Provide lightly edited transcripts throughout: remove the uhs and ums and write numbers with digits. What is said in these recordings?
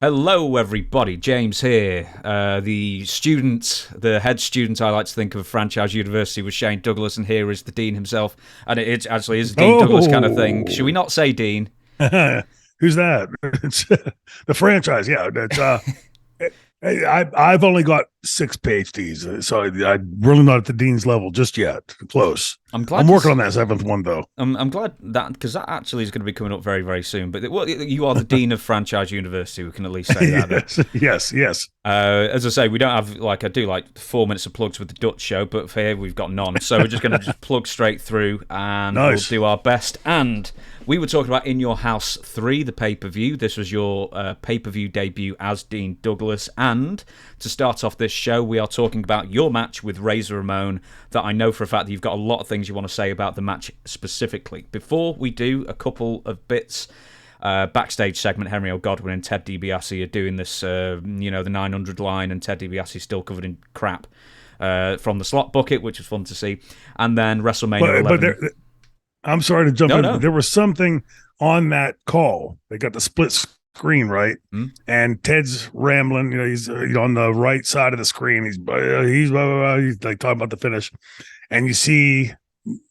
Hello, everybody. James here. The head student, I like to think of Franchise University, was Shane Douglas, and here is the dean himself. And it actually is a Dean Douglas kind of thing. Should we not say dean? Who's that? It's the franchise. Yeah, it's I've only got 6 PhDs, so I'm really not at the dean's level just yet. Close. I'm working on that 7th one though. I'm glad that because that actually is going to be coming up very, very soon. But you are the dean of Franchise University. We can at least say that. yes. As I say, we don't have I do 4 minutes of plugs with the Dutch show, but for here we've got none. So we're just going to just plug straight through, and nice. We'll do our best. And we were talking about In Your House 3, the pay-per-view. This was your pay-per-view debut as Dean Douglas. And to start off this show, we are talking about your match with Razor Ramon, that I know for a fact that you've got a lot of things you want to say about the match specifically. Before we do, a couple of bits. Backstage segment, Henry O. Godwin and Ted DiBiase are doing this, the 900 line, and Ted DiBiase still covered in crap from the slot bucket, which was fun to see. And then WrestleMania 11. I'm sorry to jump in, No. but there was something on that call. They got the split screen, right? And Ted's rambling. He's on the right side of the screen. He's like talking about the finish, and you see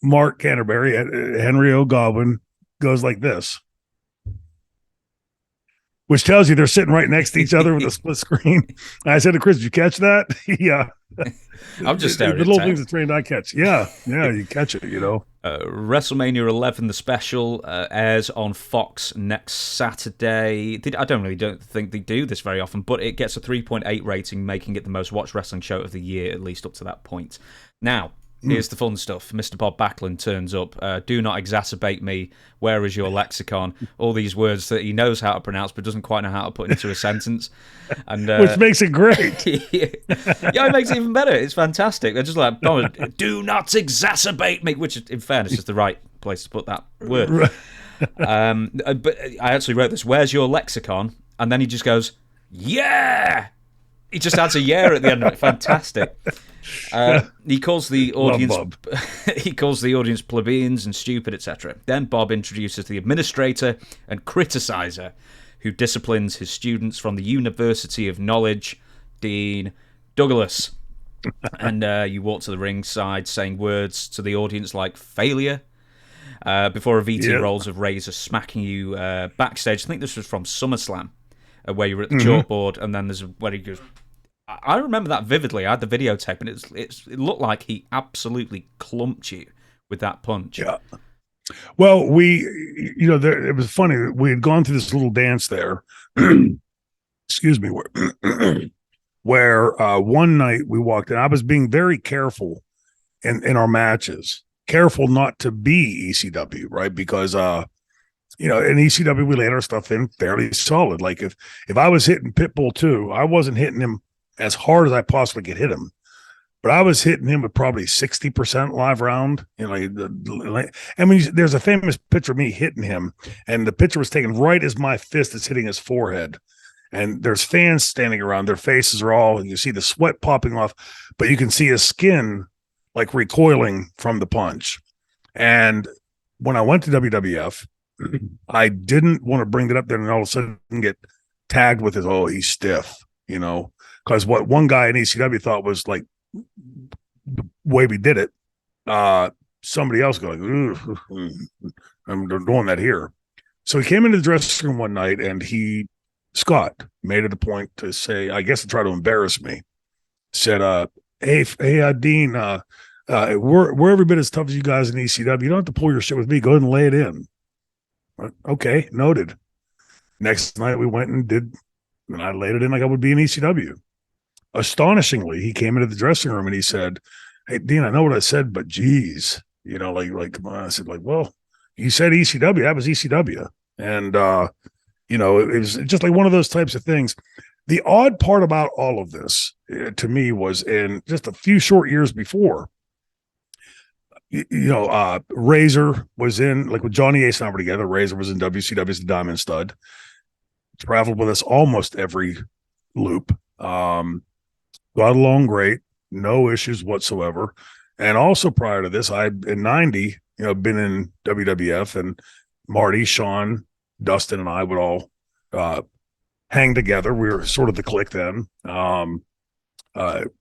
Mark Canterbury, Henry O. Godwin, goes like this, which tells you they're sitting right next to each other with a split screen. And I said to Chris, "Did you catch that?" Yeah. I'm just staring the at little Ted. things that trained I catch. Yeah, you catch it. WrestleMania 11, the special, airs on Fox next Saturday. I don't think they do this very often, but it gets a 3.8 rating, making it the most watched wrestling show of the year, at least up to that point. Now, here's the fun stuff. Mr. Bob Backlund turns up. Do not exacerbate me. Where is your lexicon? All these words that he knows how to pronounce but doesn't quite know how to put into a sentence. And which makes it great. Yeah, it makes it even better. It's fantastic. They're just like, do not exacerbate me, which, in fairness, is the right place to put that word. Right. But I actually wrote this, where's your lexicon? And then he just goes, yeah! He just adds a yeah at the end of it. Fantastic. He calls the audience plebeians and stupid, etc. Then Bob introduces the administrator and criticizer, who disciplines his students from the University of Knowledge, Dean Douglas. And you walk to the ringside saying words to the audience like failure, before a VT rolls of Razor smacking you backstage. I think this was from SummerSlam, where you were at the chalkboard, and then there's where he goes. I remember that vividly. I had the videotape, and it looked like he absolutely clumped you with that punch. Yeah. Well, it was funny. We had gone through this little dance there. Excuse me. Where one night we walked in, I was being very careful in our matches, careful not to be ECW, right? Because in ECW we laid our stuff in fairly solid. Like if I was hitting Pitbull 2, I wasn't hitting him as hard as I possibly could hit him, but I was hitting him with probably 60% live round. There's a famous picture of me hitting him, and the picture was taken right as my fist is hitting his forehead. And there's fans standing around. Their faces are all, you see the sweat popping off, but you can see his skin like recoiling from the punch. And when I went to WWF, I didn't want to bring it up there and all of a sudden get tagged with he's stiff, because what one guy in ECW thought was like the way we did it, somebody else going, I'm doing that here. So he came into the dressing room one night, and Scott made it a point to say, I guess to try to embarrass me, said, hey, Dean, we're every bit as tough as you guys in ECW. You don't have to pull your shit with me. Go ahead and lay it in. Okay, noted. Next night we went and I laid it in like I would be in ECW. Astonishingly, he came into the dressing room and he said, hey, Dean, I know what I said, but geez, come on. I said, well, you said ECW, that was ECW. And, it was just like one of those types of things. The odd part about all of this to me was in just a few short years before, Razor was in, like with Johnny Ace and I were together, Razor was in WCW's The Diamond Stud, traveled with us almost every loop. Got along great, no issues whatsoever. And also prior to this, in 90, been in WWF, and Marty, Shawn, Dustin, and I would all hang together. We were sort of the clique then.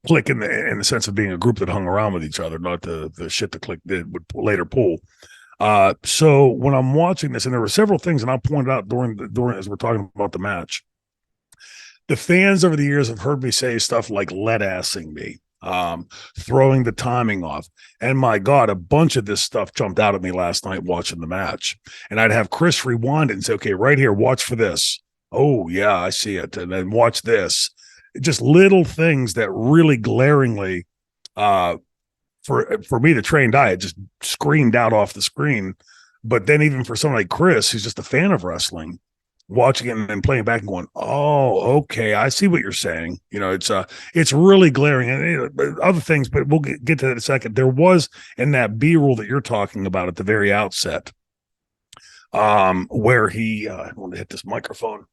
Clique in the sense of being a group that hung around with each other, not the shit the clique would later pull. So when I'm watching this, and there were several things, and I'll point out during as we're talking about the match, the fans over the years have heard me say stuff like lead assing me, throwing the timing off. And my God, a bunch of this stuff jumped out at me last night watching the match. And I'd have Chris rewind it and say, okay, right here, watch for this. Oh, yeah, I see it. And then watch this. Just little things that really glaringly, for me, the trained eye, it just screamed out off the screen. But then even for someone like Chris, who's just a fan of wrestling, watching it and then playing back and going, oh, okay, I see what you're saying. You know, it's really glaring, and other things, but we'll get to that in a second. There was in that B-roll that you're talking about at the very outset, where he, I want to hit this microphone.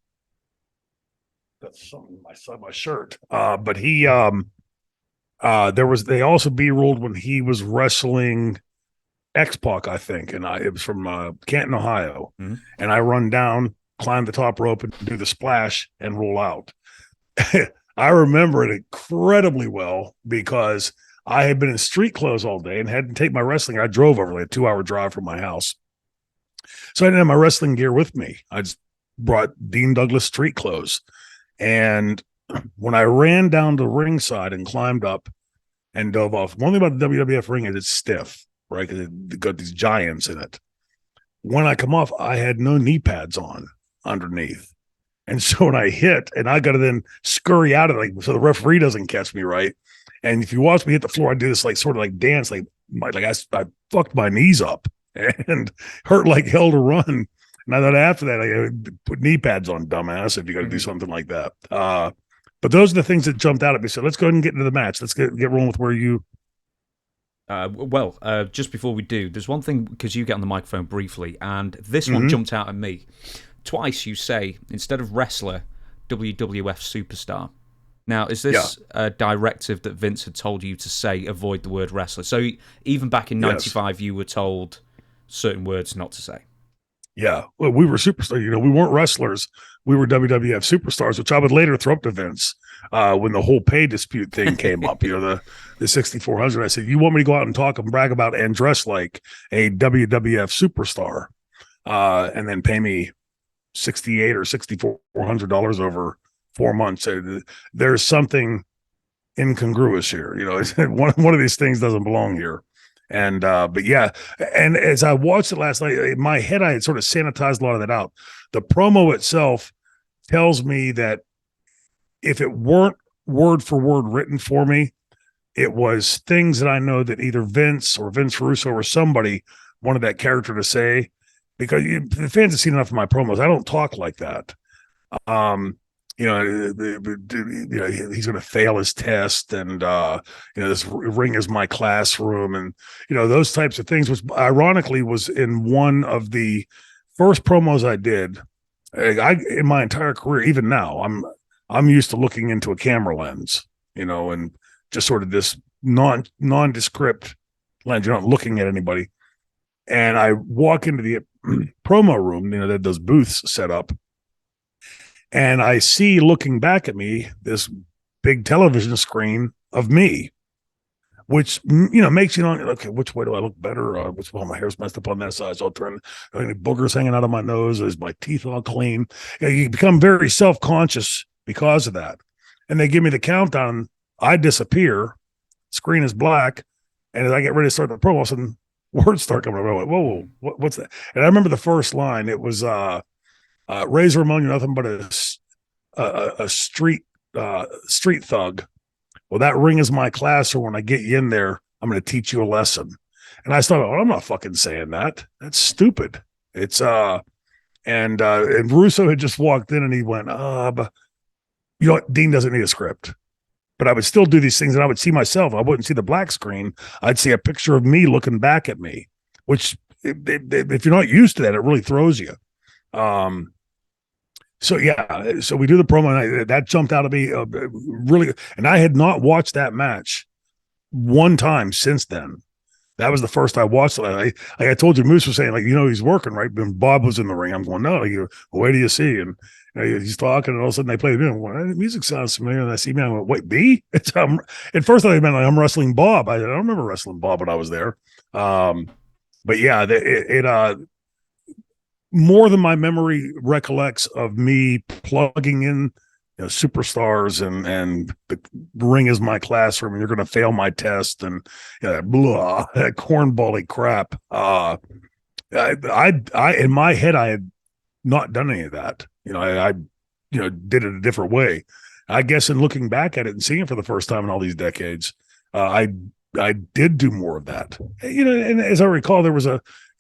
That's something on my shirt. But he, they also B-rolled when he was wrestling X-Pac, I think, and it was from Canton, Ohio, and I run down, climb the top rope, and do the splash and roll out. I remember it incredibly well because I had been in street clothes all day and had to take my wrestling. I drove over like a 2-hour drive from my house, so I didn't have my wrestling gear with me. I just brought Dean Douglas street clothes. And when I ran down the ringside and climbed up and dove off, one thing about the WWF ring is it's stiff, right? Because it's got these giants in it. When I come off, I had no knee pads on underneath. And so when I hit, and I got to then scurry out of it, so the referee doesn't catch me, right? And if you watch me hit the floor, I do this like sort of like dance, I fucked my knees up and hurt like hell to run. And I thought after that, I put knee pads on, dumbass, if you got to do something like that. But those are the things that jumped out at me. So let's go ahead and get into the match. Let's get rolling with where you. Just before we do, there's one thing, because you get on the microphone briefly, and this one jumped out at me. Twice you say, instead of wrestler, WWF superstar. Now, is this a directive that Vince had told you to say, avoid the word wrestler? So even back in 95, you were told certain words not to say. Yeah, well, we were superstars. You know, we weren't wrestlers. We were WWF superstars, which I would later throw up to Vince when the whole pay dispute thing came up. You know, the 6,400. I said, you want me to go out and talk and brag about and dress like a WWF superstar, and then pay me $6,800 or $6,400 over 4 months? There's something incongruous here. You know, one of these things doesn't belong here. And but yeah, and as I watched it last night, in my head I had sort of sanitized a lot of that out. The promo itself tells me that if it weren't word for word written for me, it was things that I know that either Vince or Vince Russo or somebody wanted that character to say, because the fans have seen enough of my promos. I don't talk like that. You know, he's going to fail his test, and this ring is my classroom, and those types of things, which ironically was in one of the first promos I did. In my entire career, even now, I'm used to looking into a camera lens, and just sort of this nondescript lens. You're not looking at anybody, and I walk into the promo room. That those booths set up. And I see, looking back at me, this big television screen of me, which, makes you know, okay, which way do I look better? Which one, my hair's messed up on that side, so I'll turn, any boogers hanging out of my nose? Is my teeth all clean? You become very self-conscious because of that. And they give me the countdown. I disappear. Screen is black. And as I get ready to start the promo, all of a sudden, words start coming up. I went, whoa, what's that? And I remember the first line. It was, Razor Ramon, you're nothing but a street thug. Well, that ring is my class, or when I get you in there, I'm going to teach you a lesson. And I started, I'm not fucking saying that. That's stupid. It's and Russo had just walked in and he went, but Dean doesn't need a script. But I would still do these things, and I would see myself. I wouldn't see the black screen. I'd see a picture of me looking back at me, which if you're not used to that, it really throws you. So we do the promo, and that jumped out of me really, and I had not watched that match one time since then. That was the first I watched it. Like I told you, Moose was saying, he's working, right? When Bob was in the ring, I'm going, no, wait do you see? And he's talking, and all of a sudden they play the music sounds familiar. And I see me, I went, wait, B? It's at first I meant like I'm wrestling Bob. I don't remember wrestling Bob when I was there. But yeah, it more than my memory recollects of me plugging in, superstars and the ring is my classroom and you're going to fail my test and blah, that cornbally crap. I in my head, I had not done any of that. I did it a different way. I guess in looking back at it and seeing it for the first time in all these decades, I did do more of that. And as I recall, there was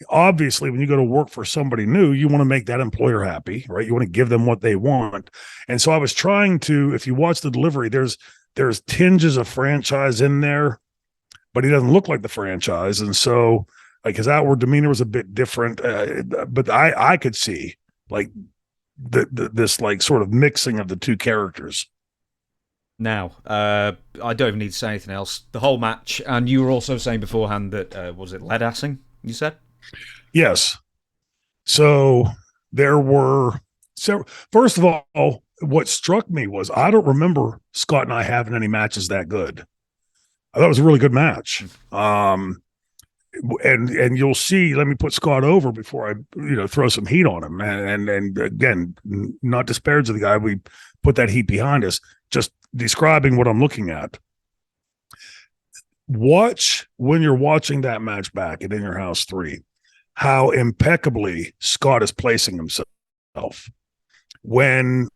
obviously when you go to work for somebody new, you want to make that employer happy, right? You want to give them what they want. And so I was trying to, if you watch the delivery, there's tinges of franchise in there, but he doesn't look like the franchise. And so like his outward demeanor was a bit different. But I could see like this like sort of mixing of the two characters. Now, I don't even need to say anything else. The whole match, and you were also saying beforehand that, was it lead assing, you said? Yes. So there were several. First of all, what struck me was I don't remember Scott and I having any matches that good. I thought it was a really good match. And you'll see, let me put Scott over before I, throw some heat on him. And again, not disparaging the guy. We put that heat behind us, just describing what I'm looking at. Watch when you're watching that match back at In Your House 3, how impeccably Scott is placing himself. When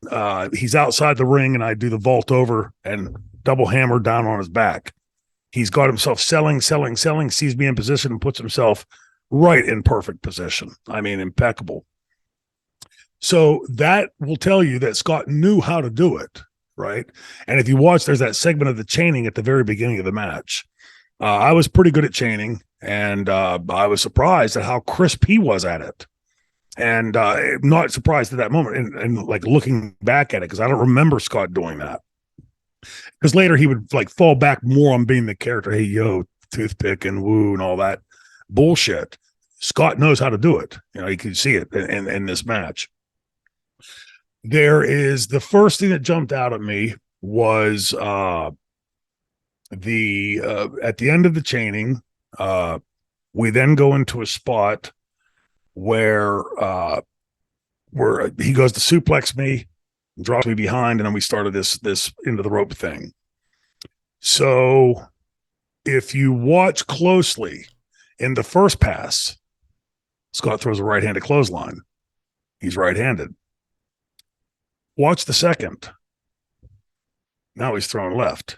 he's outside the ring and I do the vault over and double hammer down on his back, he's got himself selling, sees me in position and puts himself right in perfect position. I mean, impeccable. So that will tell you that Scott knew how to do it, right? And if you watch, there's that segment of the chaining at the very beginning of the match. I was pretty good at chaining, and I was surprised at how crisp he was at it. And not surprised at that moment. And like looking back at it, because I don't remember Scott doing that. Because later he would like fall back more on being the character, hey, yo, toothpick and woo and all that bullshit. Scott knows how to do it. You can see it in this match. There is the first thing that jumped out at me was at the end of the chaining, we then go into a spot where he goes to suplex me, drops me behind, and then we started this into the rope thing. So if you watch closely in the first pass, Scott throws a right-handed clothesline. He's right-handed. Watch the second. Now he's throwing left.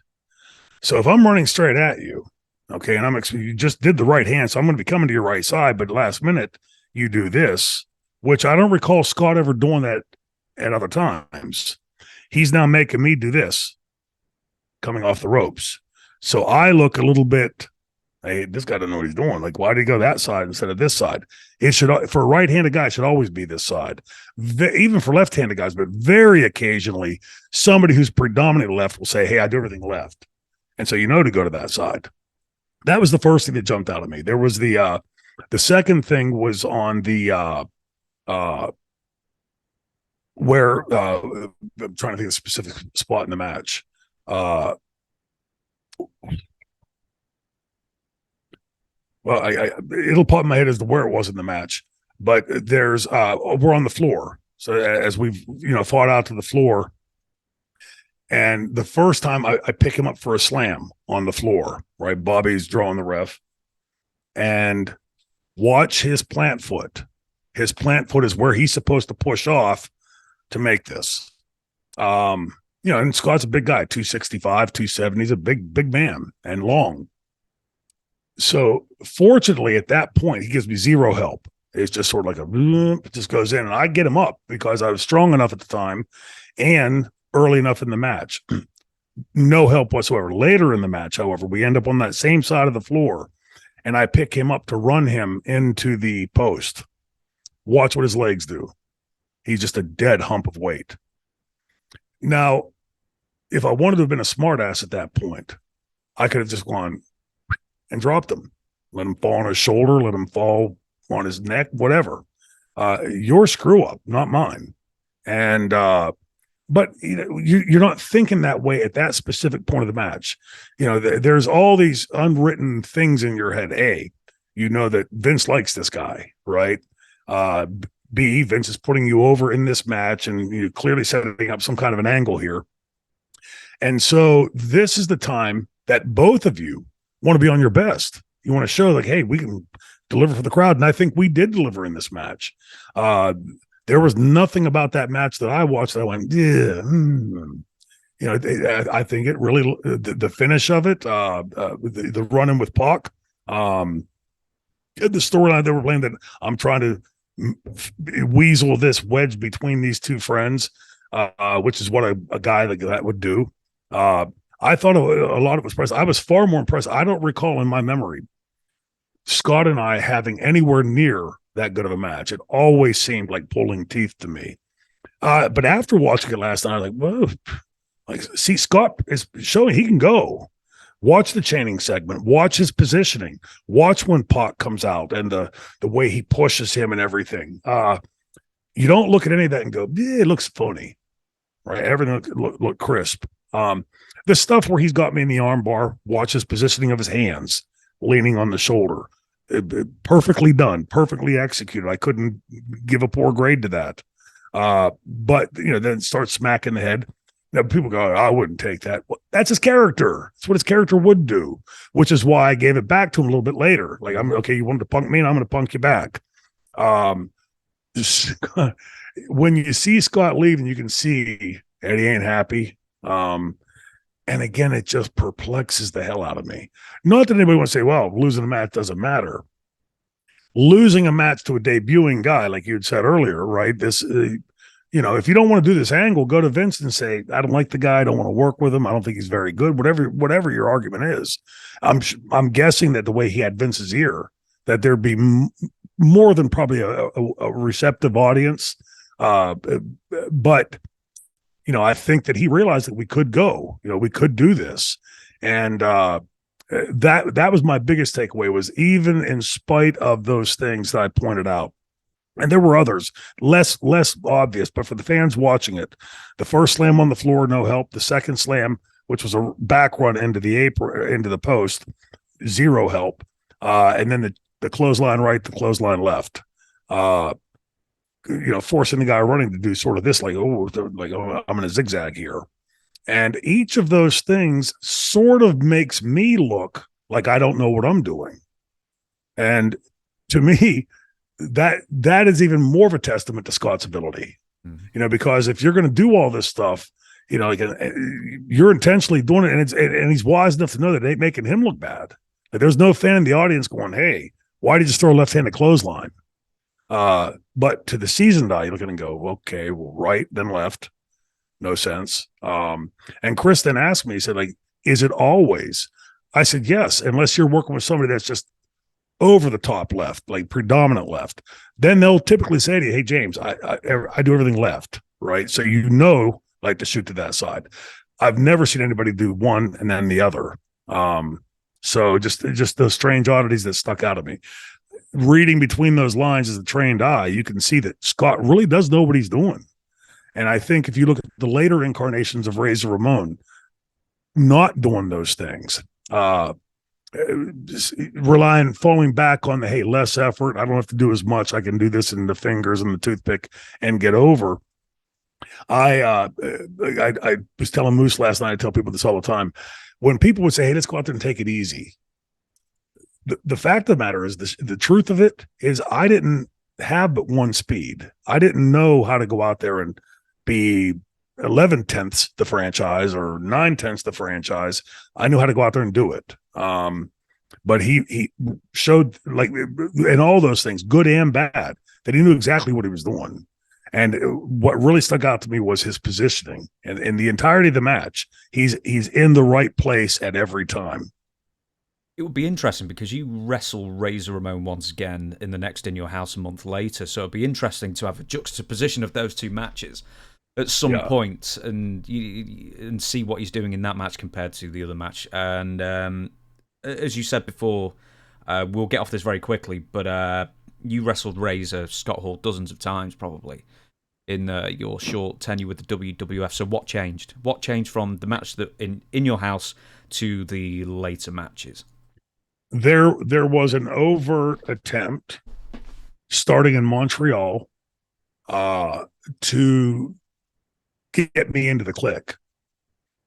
So if I'm running straight at you, okay, and you just did the right hand, so I'm going to be coming to your right side, but last minute you do this, which I don't recall Scott ever doing that at other times. He's now making me do this, coming off the ropes. So I look a little bit, hey, this guy doesn't know what he's doing. Like, why did he go that side instead of this side? It should, for a right-handed guy, it should always be this side. Even for left-handed guys, but very occasionally, somebody who's predominantly left will say, hey, I do everything left. And so to go to that side. That was the first thing that jumped out at me. There was the second thing was on the where I'm trying to think of a specific spot in the match. Well, it'll pop in my head as to where it was in the match, but there's we're on the floor. So as we've fought out to the floor, and the first time I pick him up for a slam on the floor, right? Bobby's drawing the ref, and watch his plant foot. His plant foot is where he's supposed to push off to make this. And Scott's a big guy, 265, 270. He's a big man and long. So fortunately, at that point, he gives me zero help. It's just sort of like it just goes in, and I get him up because I was strong enough at the time and early enough in the match. No help whatsoever. Later in the match, however, we end up on that same side of the floor, and I pick him up to run him into the post. Watch what his legs do. He's just a dead hump of weight. Now, if I wanted to have been a smartass at that point, I could have just gone and dropped him. Let him fall on his shoulder, let him fall on his neck, whatever. Your screw up, not mine. And but you're not thinking that way at that specific point of the match. There's all these unwritten things in your head. A, that Vince likes this guy, right? B, Vince is putting you over in this match, and you clearly setting up some kind of an angle here. And so this is the time that both of you want to be on your best. You want to show like, hey, we can deliver for the crowd. And I think we did deliver in this match. There was nothing about that match that I watched that I went, yeah. I think it really, the finish of it, the run-in with Pac, the storyline they were playing that I'm trying to weasel this wedge between these two friends, which is what a guy like that would do. I thought a lot of it was impressive. I was far more impressed. I don't recall in my memory Scott and I having anywhere near that good of a match. It always seemed like pulling teeth to me. But after watching it last night, I was like, whoa, like, see, Scott is showing he can go. Watch the chaining segment, watch his positioning, watch when Pac comes out and the way he pushes him and everything. You don't look at any of that and go, yeah, it looks phony, right? Everything look crisp. The stuff where he's got me in the arm bar, watch his positioning of his hands, leaning on the shoulder. Perfectly done, perfectly executed. I couldn't give a poor grade to that. But then start smacking the head. Now people go, I wouldn't take that. Well, that's his character. That's what his character would do, which is why I gave it back to him a little bit later. Like, I'm okay. You wanted to punk me, and I'm going to punk you back. When you see Scott leave, and you can see Eddie ain't happy. And again, it just perplexes the hell out of me. Not that anybody wants to say, well, losing a match doesn't matter. Losing a match to a debuting guy, like you had said earlier, right? This, if you don't want to do this angle, go to Vince and say, I don't like the guy. I don't want to work with him. I don't think he's very good. Whatever your argument is. I'm guessing that the way he had Vince's ear, that there'd be more than probably a receptive audience. But I think that he realized that we could go, we could do this. And that was my biggest takeaway, was even in spite of those things that I pointed out, and there were others less obvious, but for the fans watching it, the first slam on the floor, no help. The second slam, which was a back run into the apron, into the post, zero help. And then the clothesline right, the clothesline left. Forcing the guy running to do sort of this, I'm in a zigzag here. And each of those things sort of makes me look like I don't know what I'm doing. And to me, that is even more of a testament to Scott's ability, because if you're going to do all this stuff, you're intentionally doing it, and he's wise enough to know that it ain't making him look bad. Like, there's no fan in the audience going, hey, why did you just throw a left-handed clothesline? But to the seasoned eye, you look at it and go, okay, well, right, then left. No sense. And Chris then asked me, he said, like, is it always? I said, yes, unless you're working with somebody that's just over the top left, like predominant left. Then they'll typically say to you, hey, James, I do everything left, right? So like to shoot to that side. I've never seen anybody do one and then the other. So just those strange oddities that stuck out of me. Reading between those lines as a trained eye, you can see that Scott really does know what he's doing. And I think if you look at the later incarnations of Razor Ramon, not doing those things, falling back on the, hey, less effort, I don't have to do as much, I can do this in the fingers and the toothpick and get over. I was telling Moose last night, I tell people this all the time, when people would say, hey, let's go out there and take it easy, the fact of the matter is, the truth of it is, I didn't have but one speed. I didn't know how to go out there and be 11/10ths the franchise or 9/10ths the franchise. I knew how to go out there and do it. But he showed, like, in all those things, good and bad, that he knew exactly what he was doing. And what really stuck out to me was his positioning. And in the entirety of the match, he's in the right place at every time. It would be interesting because you wrestle Razor Ramon once again in the next In Your House a month later, so it'd be interesting to have a juxtaposition of those two matches at some point and see what he's doing in that match compared to the other match. And as you said before, we'll get off this very quickly, but you wrestled Razor, Scott Hall, dozens of times probably in your short tenure with the WWF. So what changed? What changed from the match that in your house to the later matches? There was an overt attempt starting in Montreal to get me into the clique.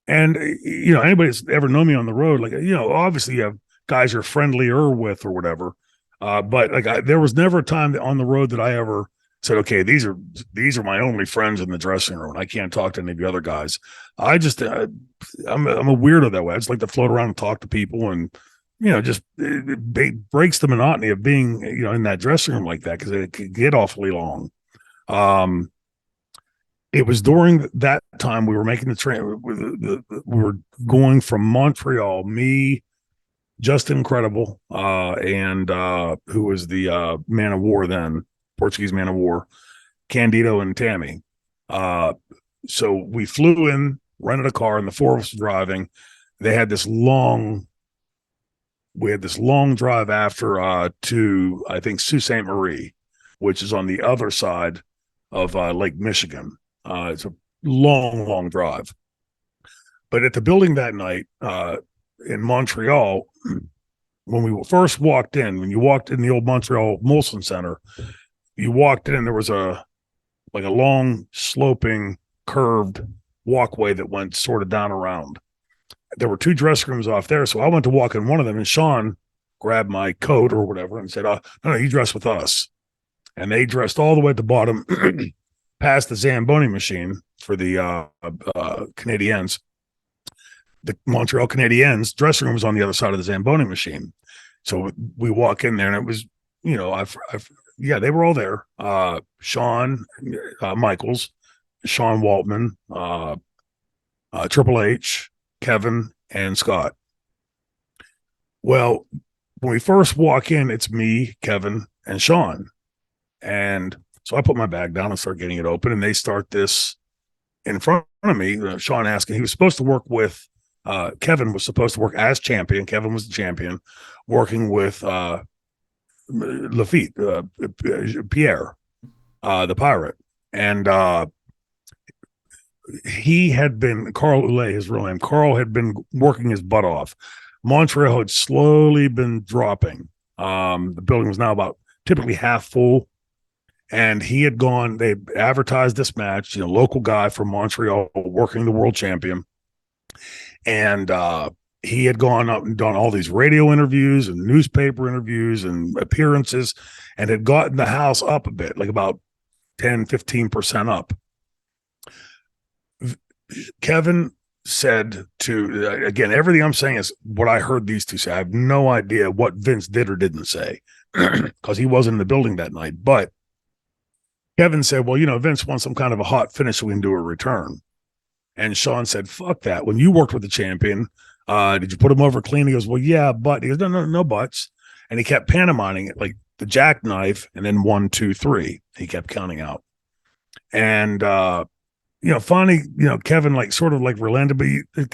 And, anybody that's ever known me on the road, like, obviously you have guys you're friendlier with or whatever. But like, there was never a time on the road that I ever said, okay, these are my only friends in the dressing room. I can't talk to any of the other guys. I just, I'm a weirdo that way. I just like to float around and talk to people, and, just it breaks the monotony of being, in that dressing room like that, because it could get awfully long. It was during that time we were making the train. We were going from Montreal, me, Just Incredible, and who was the man of war then, Portuguese man of war, Candido and Tammy. So we flew in, rented a car, and the four of us driving. They had this long drive after to, I think, Sault Ste. Marie, which is on the other side of Lake Michigan. It's a long drive. But at the building that night in Montreal, when we first walked in, when you walked in the old Montreal Molson Center, you walked in, there was a long sloping curved walkway that went sort of down around. There were two dressing rooms off there. So I went to walk in one of them, and Shawn grabbed my coat or whatever and said, no, you dress with us. And they dressed all the way at the bottom past the Zamboni machine for the Canadiens. The Montreal Canadiens dressing room was on the other side of the Zamboni machine. So we walk in there, and it was, they were all there. Shawn Michaels, Sean Waltman, Triple H, Kevin, and Scott. Well, when we first walk in, it's me, Kevin, and Shawn. And so I put my bag down and start getting it open, and they start this in front of me. Shawn asking, he was supposed to work with, Kevin was supposed to work as champion. Kevin was the champion, working with Lafitte, Pierre, the pirate. And he had been, Carl Oulet, his real name. Carl had been working his butt off. Montreal had slowly been dropping. The building was now about typically half full. And he had gone, they advertised this match, local guy from Montreal working the world champion. And he had gone up and done all these radio interviews and newspaper interviews and appearances, and had gotten the house up a bit, like about 10, 15% up. Kevin said to, again, everything I'm saying is what I heard these two say. I have no idea what Vince did or didn't say because he wasn't in the building that night. But Kevin said, well, Vince wants some kind of a hot finish so we can do a return. And Shawn said, fuck that. When you worked with the champion, did you put him over clean? He goes, well, yeah, but. He goes, no buts. And he kept pantomiming it, like the jackknife, and then 1, 2, 3. He kept counting out. And, finally, Kevin, like, sort of like relented. But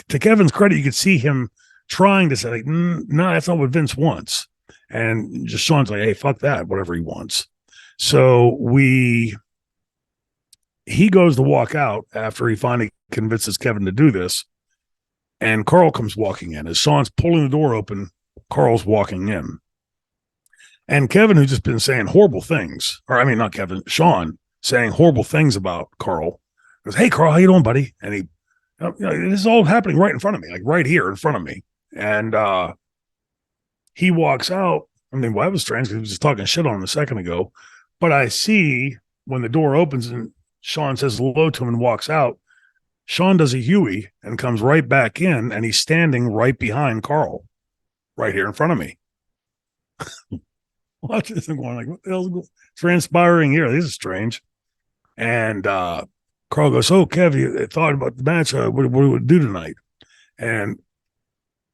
to Kevin's credit, you could see him trying to say, like, no, that's not what Vince wants. And just Shawn's like, hey, fuck that, whatever he wants. So he goes to walk out after he finally convinces Kevin to do this. And Carl comes walking in. As Shawn's pulling the door open, Carl's walking in. And Kevin, who's just been saying horrible things, or I mean, not Kevin, Shawn, saying horrible things about Carl, goes, hey, Carl, how you doing, buddy? And he, this is all happening right in front of me, like right here in front of me. And he walks out. I mean, well, that was strange because he was just talking shit on him a second ago. But I see when the door opens and Shawn says hello to him and walks out, Shawn does a Huey and comes right back in, and he's standing right behind Carl, right here in front of me. Watch this and going like, what the hell's transpiring here? This is strange. And Carl goes, oh, Kev, you thought about the match. What do we do tonight? And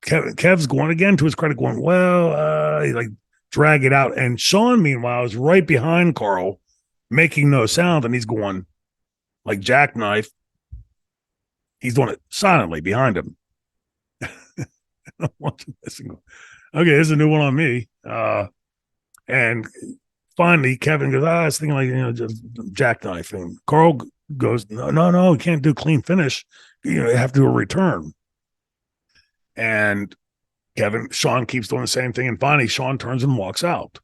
Kev's going again, to his credit, going, well, he like drag it out. And Shawn, meanwhile, is right behind Carl, making no sound, and he's going like jackknife. He's doing it silently behind him. I'm watching this and going, okay, this is a new one on me. And finally, Kevin goes, it's thinking like, just jackknife. And Carl goes, no, you can't do clean finish. You have to do a return. And Shawn keeps doing the same thing. And finally, Shawn turns and walks out.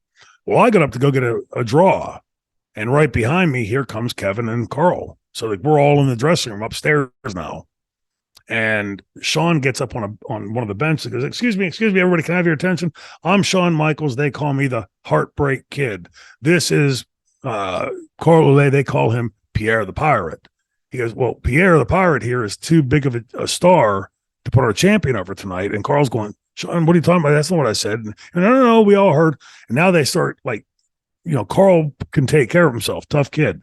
Well, I got up to go get a draw. And right behind me, here comes Kevin and Carl. So like we're all in the dressing room upstairs now. And Shawn gets up on one of the benches and goes, excuse me, everybody, can I have your attention? I'm Shawn Michaels. They call me the Heartbreak Kid. This is Carl Ouellet. They call him Pierre the Pirate. He goes, well, Pierre the Pirate here is too big of a star to put our champion over tonight. And Carl's going, Shawn, what are you talking about? That's not what I said. And no, we all heard. And now they start like, Carl can take care of himself, tough kid.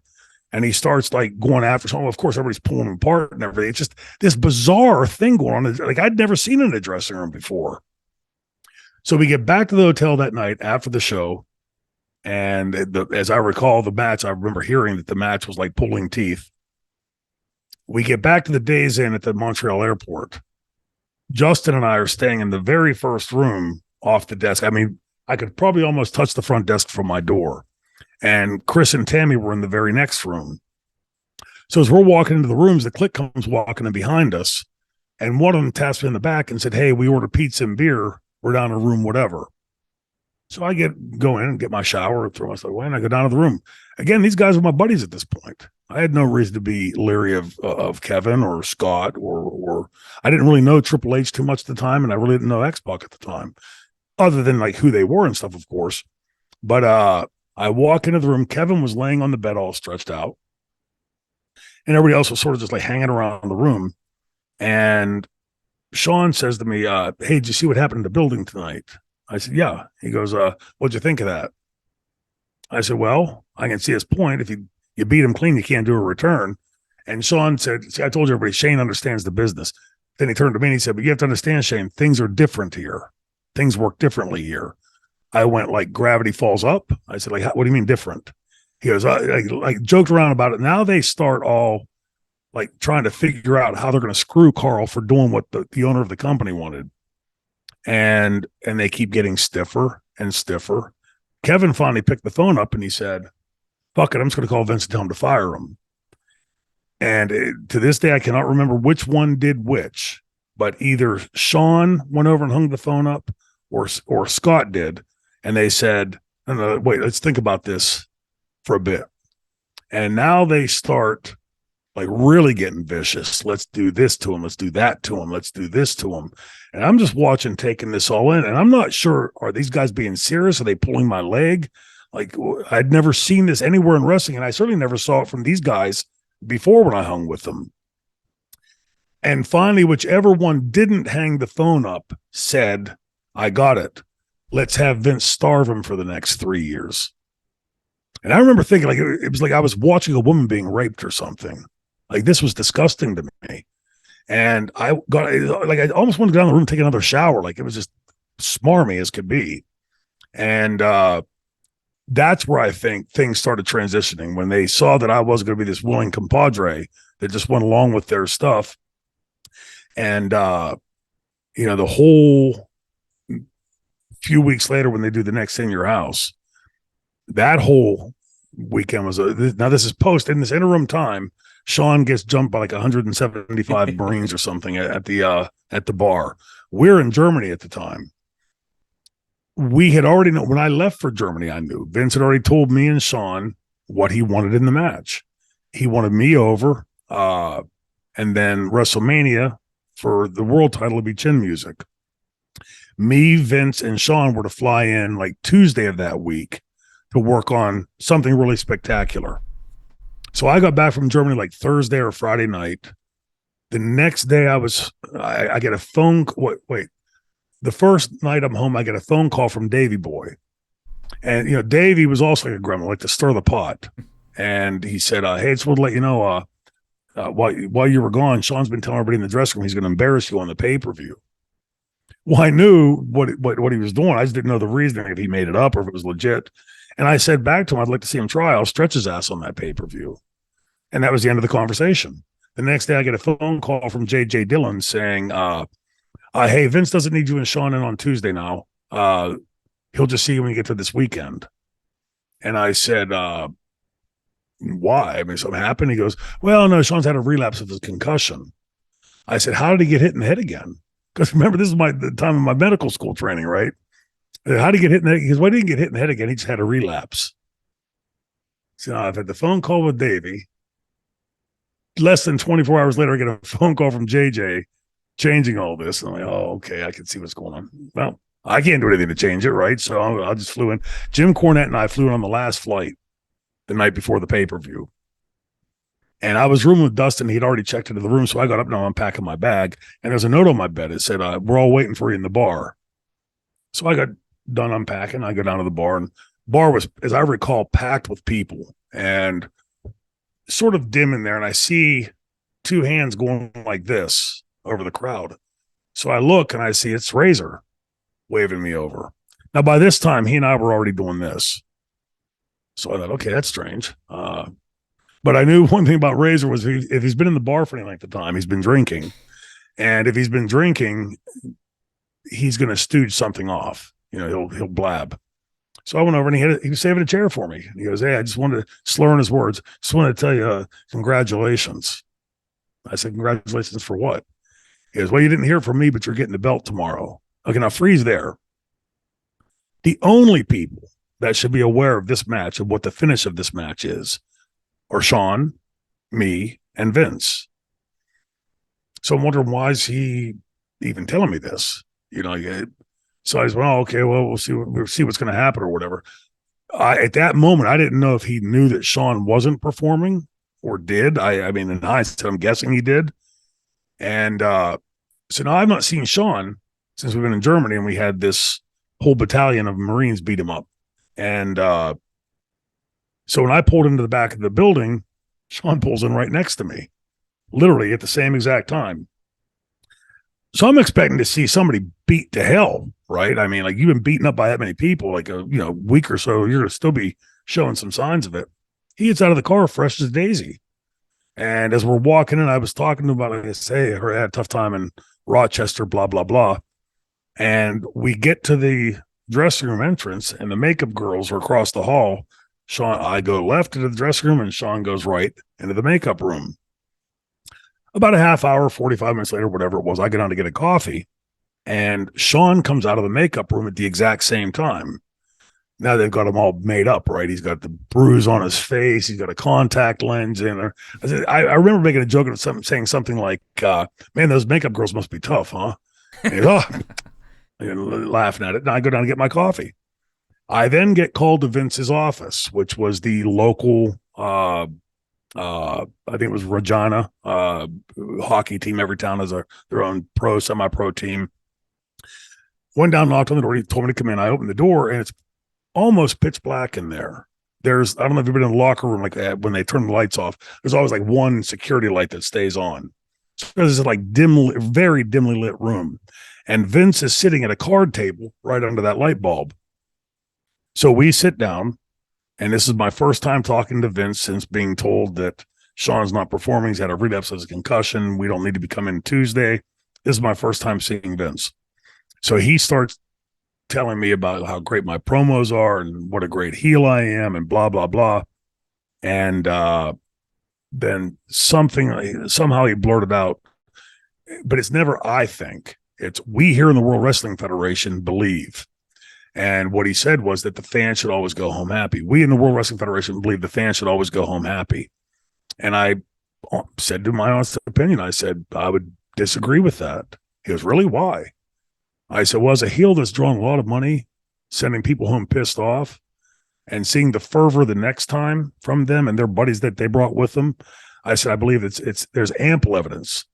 And he starts like going after someone. Of course, everybody's pulling him apart and everything. It's just this bizarre thing going on. Like I'd never seen in a dressing room before. So we get back to the hotel that night after the show. And as I recall the match, I remember hearing that the match was like pulling teeth. We get back to the Days Inn at the Montreal airport. Justin and I are staying in the very first room off the desk. I mean, I could probably almost touch the front desk from my door. And Chris and Tammy were in the very next room. So as we're walking into the rooms, the Clique comes walking in behind us. And one of them taps me in the back and said, hey, we ordered pizza and beer. We're down in room whatever. So I go in and get my shower, throw myself away, and I go down to the room. Again, these guys are my buddies at this point. I had no reason to be leery of Kevin or Scott or I didn't really know Triple H too much at the time, and I really didn't know X-Pac at the time, other than like who they were and stuff, of course. But I walk into the room. Kevin was laying on the bed all stretched out. And everybody else was sort of just like hanging around the room. And Shawn says to me, hey, did you see what happened in the building tonight? I said, yeah. He goes, what'd you think of that? I said, well, I can see his point. If you beat him clean, you can't do a return. And Shawn said, see, I told you everybody, Shane understands the business. Then he turned to me and he said, but you have to understand, Shane, things are different here. Things work differently here. I went like gravity falls up. I said, like, what do you mean different? He goes, I joked around about it. Now they start all like trying to figure out how they're going to screw Carl for doing what the owner of the company wanted. And they keep getting stiffer and stiffer. Kevin finally picked the phone up and he said, fuck it, I'm just going to call Vince and tell him to fire him. And to this day, I cannot remember which one did which, but either Shawn went over and hung the phone up or Scott did. And they said, no, wait, let's think about this for a bit. And now they start like really getting vicious. Let's do this to him. Let's do that to him. Let's do this to him. And I'm just watching, taking this all in. And I'm not sure, are these guys being serious? Are they pulling my leg? Like I'd never seen this anywhere in wrestling. And I certainly never saw it from these guys before when I hung with them. And finally, whichever one didn't hang the phone up said, I got it. Let's have Vince starve him for the next 3 years. And I remember thinking like it was like I was watching a woman being raped or something. Like this was disgusting to me. And I almost wanted to go down the room and take another shower. Like it was just smarmy as could be. And that's where I think things started transitioning when they saw that I wasn't going to be this willing compadre that just went along with their stuff. And, the whole few weeks later when they do the next In Your House, that whole weekend was now this is post in this interim time. Shawn gets jumped by like 175 Marines or something at the bar. We're in Germany at the time. We had already known when I left for Germany. I knew Vince had already told me and Shawn what he wanted in the match. He wanted me over, and then WrestleMania for the world title to be Chin Music. Me, Vince, and Shawn were to fly in like Tuesday of that week to work on something really spectacular. So I got back from Germany like Thursday or Friday night. The next day I get a phone. The first night I'm home, I get a phone call from Davey Boy. And, Davey was also like a gremlin, like to stir the pot. And he said, hey, just want to let you know, while you were gone, Shawn's been telling everybody in the dressing room he's going to embarrass you on the pay-per-view. Well, I knew what he was doing. I just didn't know the reason, if he made it up or if it was legit. And I said back to him, I'd like to see him try. I'll stretch his ass on that pay-per-view. And that was the end of the conversation. The next day, I get a phone call from J.J. Dillon saying, hey, Vince doesn't need you and Shawn in on Tuesday now. He'll just see you when you get to this weekend. And I said, why? I mean, something happened? He goes, well, no, Shawn's had a relapse of his concussion. I said, how did he get hit in the head again? Because remember, this is the time of my medical school training, right? How did he get hit in the head? He goes, why didn't he get hit in the head again? He just had a relapse. So I've had the phone call with Davey. Less than 24 hours later, I get a phone call from JJ changing all this. And I'm like, oh, okay, I can see what's going on. Well, I can't do anything to change it, right? So I just flew in. Jim Cornette and I flew in on the last flight the night before the pay-per-view. And I was rooming with Dustin. He'd already checked into the room. So I got up and I'm unpacking my bag. And there's a note on my bed. It said, we're all waiting for you in the bar. So I got done unpacking. I go down to the bar, and bar was, as I recall, packed with people and sort of dim in there. And I see two hands going like this over the crowd. So I look and I see it's Razor waving me over. Now, by this time, he and I were already doing this. So I thought, okay, that's strange. But I knew one thing about Razor was if he's been in the bar for any length of time, he's been drinking. And if he's been drinking, he's going to stooge something off. You know, he'll blab. So I went over and he was saving a chair for me. And he goes, hey, I just wanted to, slurring his words, just wanted to tell you, congratulations. I said, congratulations for what? He goes, well, you didn't hear from me, but you're getting the belt tomorrow. Okay, now freeze there. The only people that should be aware of this match and what the finish of this match is are Shawn, me, and Vince. So I'm wondering, why is he even telling me this? You know, so I said, well, okay, well, we'll see what's going to happen or whatever. At that moment, I didn't know if he knew that Shawn wasn't performing or did. I mean, in hindsight, I'm guessing he did. And so now I've not seen Shawn since we've been in Germany, and we had this whole battalion of Marines beat him up. And so when I pulled into the back of the building, Shawn pulls in right next to me, literally at the same exact time. So I'm expecting to see somebody beat to hell, right? I mean, like, you've been beaten up by that many people, like a week or so, you're going to still be showing some signs of it. He gets out of the car fresh as a daisy. And as we're walking in, I was talking to him about, I say, I had a tough time in Rochester, blah, blah, blah. And we get to the dressing room entrance, and the makeup girls are across the hall. I go left into the dressing room, and Shawn goes right into the makeup room. About a half hour, 45 minutes later, whatever it was, I get on to get a coffee, and Shawn comes out of the makeup room at the exact same time. Now they've got him all made up, right? He's got the bruise on his face. He's got a contact lens in there. I remember making a joke of saying something like, man, those makeup girls must be tough, huh? And laughing at it. And I go down to get my coffee. I then get called to Vince's office, which was the local, I think it was Regina hockey team. Every town has their own pro, semi-pro team. Went down, knocked on the door. He told me to come in. I opened the door, and it's almost pitch black in there. I don't know if you've been in the locker room like that when they turn the lights off. There's always like one security light that stays on. So this is like very dimly lit room. And Vince is sitting at a card table right under that light bulb. So we sit down, and this is my first time talking to Vince since being told that Shawn's not performing. He's had a relapse of his concussion. We don't need to be coming Tuesday. This is my first time seeing Vince. So he starts telling me about how great my promos are and what a great heel I am and blah, blah, blah. And then somehow he blurted out, but it's never I think. It's we here in the World Wrestling Federation believe. And what he said was that the fans should always go home happy. We in the World Wrestling Federation believe the fans should always go home happy. And I said, to my honest opinion, I said, I would disagree with that. He goes, really? Why? I said, well, as a heel that's drawn a lot of money, sending people home pissed off, and seeing the fervor the next time from them and their buddies that they brought with them, I said, I believe there's ample evidence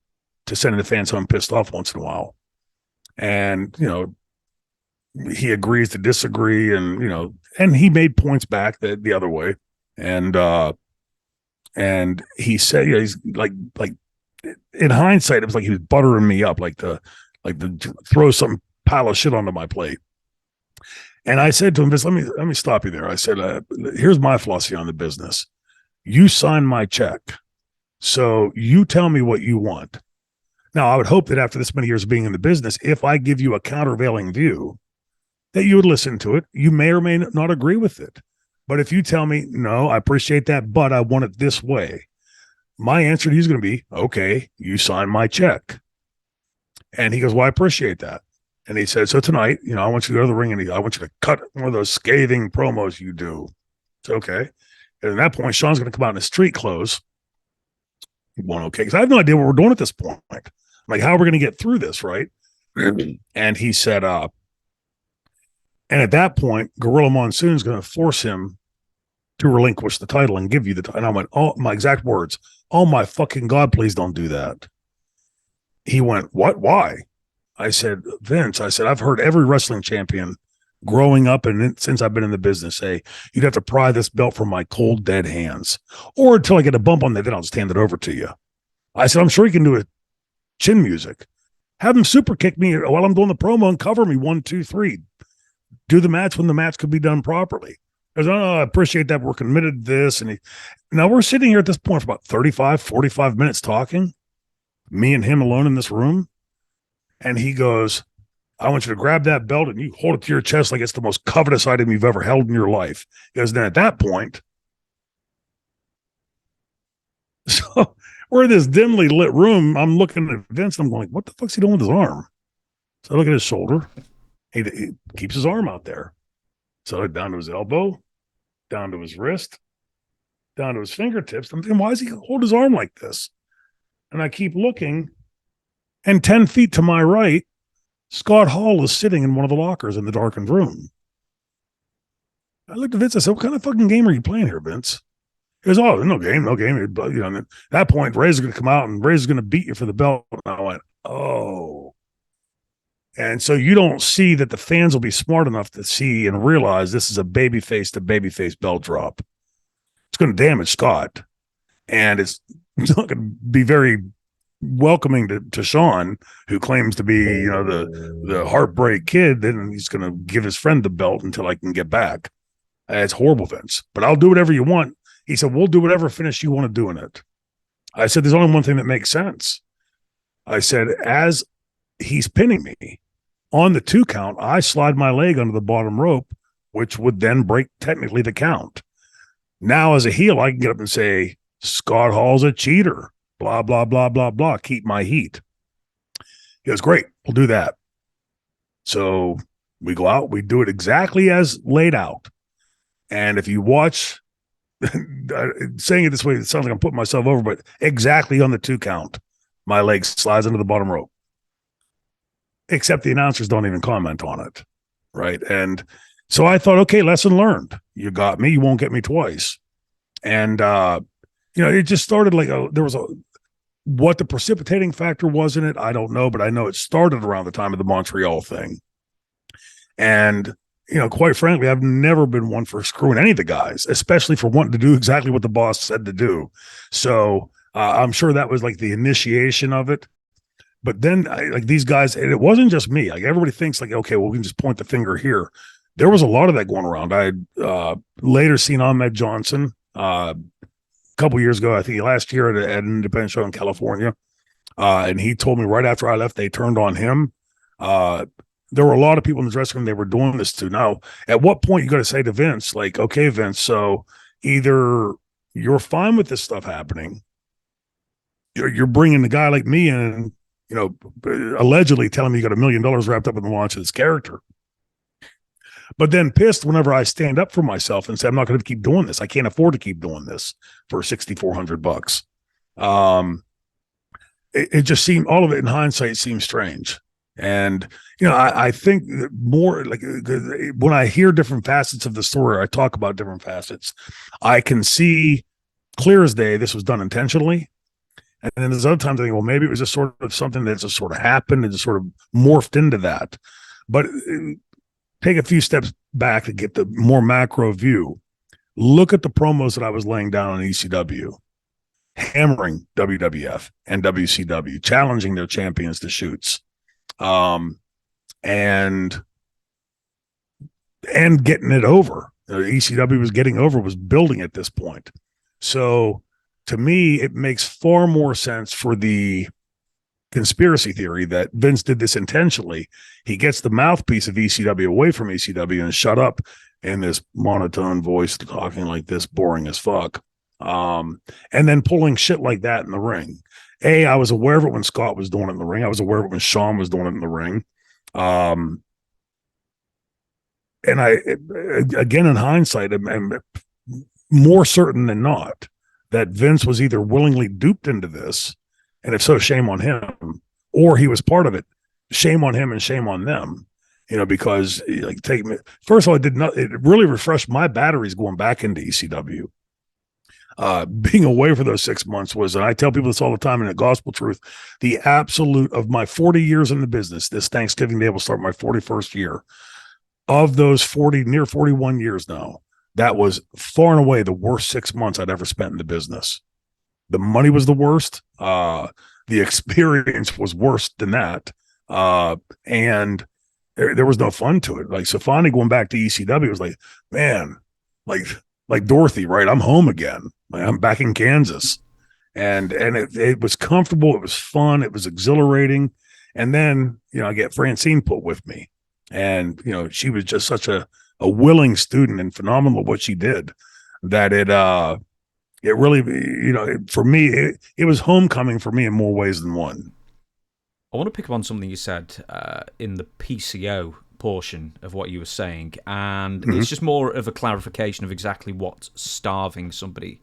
to sending the fans home pissed off once in a while. And, he agrees to disagree, and, and he made points back the other way. And he said, he's like in hindsight, it was like he was buttering me up, like to throw some pile of shit onto my plate. And I said to him, Vince, let me stop you there. I said, here's my philosophy on the business. You sign my check. So you tell me what you want. Now, I would hope that after this many years of being in the business, if I give you a countervailing view, that you would listen to it. You may or may not agree with it. But if you tell me, no, I appreciate that, but I want it this way, my answer to you is going to be, okay, you sign my check. And he goes, well, I appreciate that. And he said, so tonight, I want you to go to the ring and I want you to cut one of those scathing promos you do. It's okay. And at that point, Shawn's going to come out in his street clothes. He went, okay, because I have no idea what we're doing at this point. Like, how are we going to get through this, right? And he said, and at that point, Gorilla Monsoon's going to force him to relinquish the title and give you the title. And I went, oh, my exact words, oh my fucking God, please don't do that. He went, what? Why? I said, Vince, I've heard every wrestling champion growing up and since I've been in the business say, you'd have to pry this belt from my cold, dead hands. Or until I get a bump on that, then I'll just hand it over to you. I said, I'm sure you can do a chin music. Have him super kick me while I'm doing the promo and cover me 1, 2, 3. Do the match when the match could be done properly. Because I appreciate that we're committed to this. And now we're sitting here at this point for about 35, 45 minutes talking, me and him alone in this room. And he goes, I want you to grab that belt and you hold it to your chest like it's the most covetous item you've ever held in your life. Because then at that point, so we're in this dimly lit room. I'm looking at Vince and I'm going, what the fuck's he doing with his arm? So I look at his shoulder. He keeps his arm out there. So down to his elbow, down to his wrist, down to his fingertips. I'm thinking, why does he hold his arm like this? And I keep looking, and 10 feet to my right, Scott Hall is sitting in one of the lockers in the darkened room. I looked at Vince. I said, what kind of fucking game are you playing here, Vince? He goes, oh, no game. And at that point, Razor's going to come out and Razor's going to beat you for the belt. And I went, oh. And so you don't see that the fans will be smart enough to see and realize this is a babyface to babyface belt drop. It's going to damage Scott. And it's not going to be very welcoming to Shawn, who claims to be, the heartbreak kid. Then he's going to give his friend the belt until I can get back. It's horrible, Vince. But I'll do whatever you want. He said, we'll do whatever finish you want to do in it. I said, there's only one thing that makes sense. I said, as he's pinning me, on the 2 count, I slide my leg under the bottom rope, which would then break technically the count. Now, as a heel, I can get up and say, Scott Hall's a cheater, blah, blah, blah, blah, blah, keep my heat. He goes, great, we'll do that. So we go out, we do it exactly as laid out. And if you watch, saying it this way, it sounds like I'm putting myself over, but exactly on the 2 count, my leg slides under the bottom rope. Except the announcers don't even comment on it, right? And so I thought, okay, lesson learned. You got me, you won't get me twice. And, it just started like what the precipitating factor was in it, I don't know, but I know it started around the time of the Montreal thing. And, quite frankly, I've never been one for screwing any of the guys, especially for wanting to do exactly what the boss said to do. So I'm sure that was like the initiation of it. But then, these guys, and it wasn't just me. Like, everybody thinks, like, okay, well, we can just point the finger here. There was a lot of that going around. I had later seen Ahmed Johnson a couple years ago, I think last year at an independent show in California. And he told me right after I left, they turned on him. There were a lot of people in the dressing room they were doing this to. Now, at what point you got to say to Vince, like, okay, Vince, so either you're fine with this stuff happening, you're bringing a guy like me in, allegedly telling me you got $1 million wrapped up in the launch of this character. But then pissed whenever I stand up for myself and say, I'm not going to keep doing this. I can't afford to keep doing this for $6,400. It just seemed, all of it in hindsight seems strange. And, I think that more like when I hear different facets of the story, I talk about different facets, I can see clear as day, this was done intentionally. And then there's other times I think, well, maybe it was just sort of something that just sort of happened and just sort of morphed into that. But take a few steps back to get the more macro view. Look at the promos that I was laying down on ECW, hammering WWF and WCW, challenging their champions to shoots, and getting it over. ECW was getting over, was building at this point. So to me, it makes far more sense for the conspiracy theory that Vince did this intentionally. He gets the mouthpiece of ECW away from ECW and shut up in this monotone voice, talking like this, boring as fuck. And then pulling shit like that in the ring. I was aware of it when Scott was doing it in the ring. I was aware of it when Shawn was doing it in the ring. And I, again, in hindsight, I'm more certain than not that Vince was either willingly duped into this, and if so, shame on him, or he was part of it. Shame on him and shame on them, because first of all, it really refreshed my batteries going back into ECW. Being away for those 6 months was, and I tell people this all the time, and the gospel truth, the absolute of my 40 years in the business. This Thanksgiving Day will start my 41st year. Of those near 41 years now, that was far and away the worst 6 months I'd ever spent in the business. The money was the worst. The experience was worse than that. And there was no fun to it. So finally going back to ECW was like, man, like Dorothy, right? I'm home again. I'm back in Kansas. And it was comfortable. It was fun. It was exhilarating. And then, I get Francine put with me. And, she was just such a willing student and phenomenal at what she did that it really, for me, it was homecoming for me in more ways than one. I want to pick up on something you said in the PCO portion of what you were saying, and it's just more of a clarification of exactly what starving somebody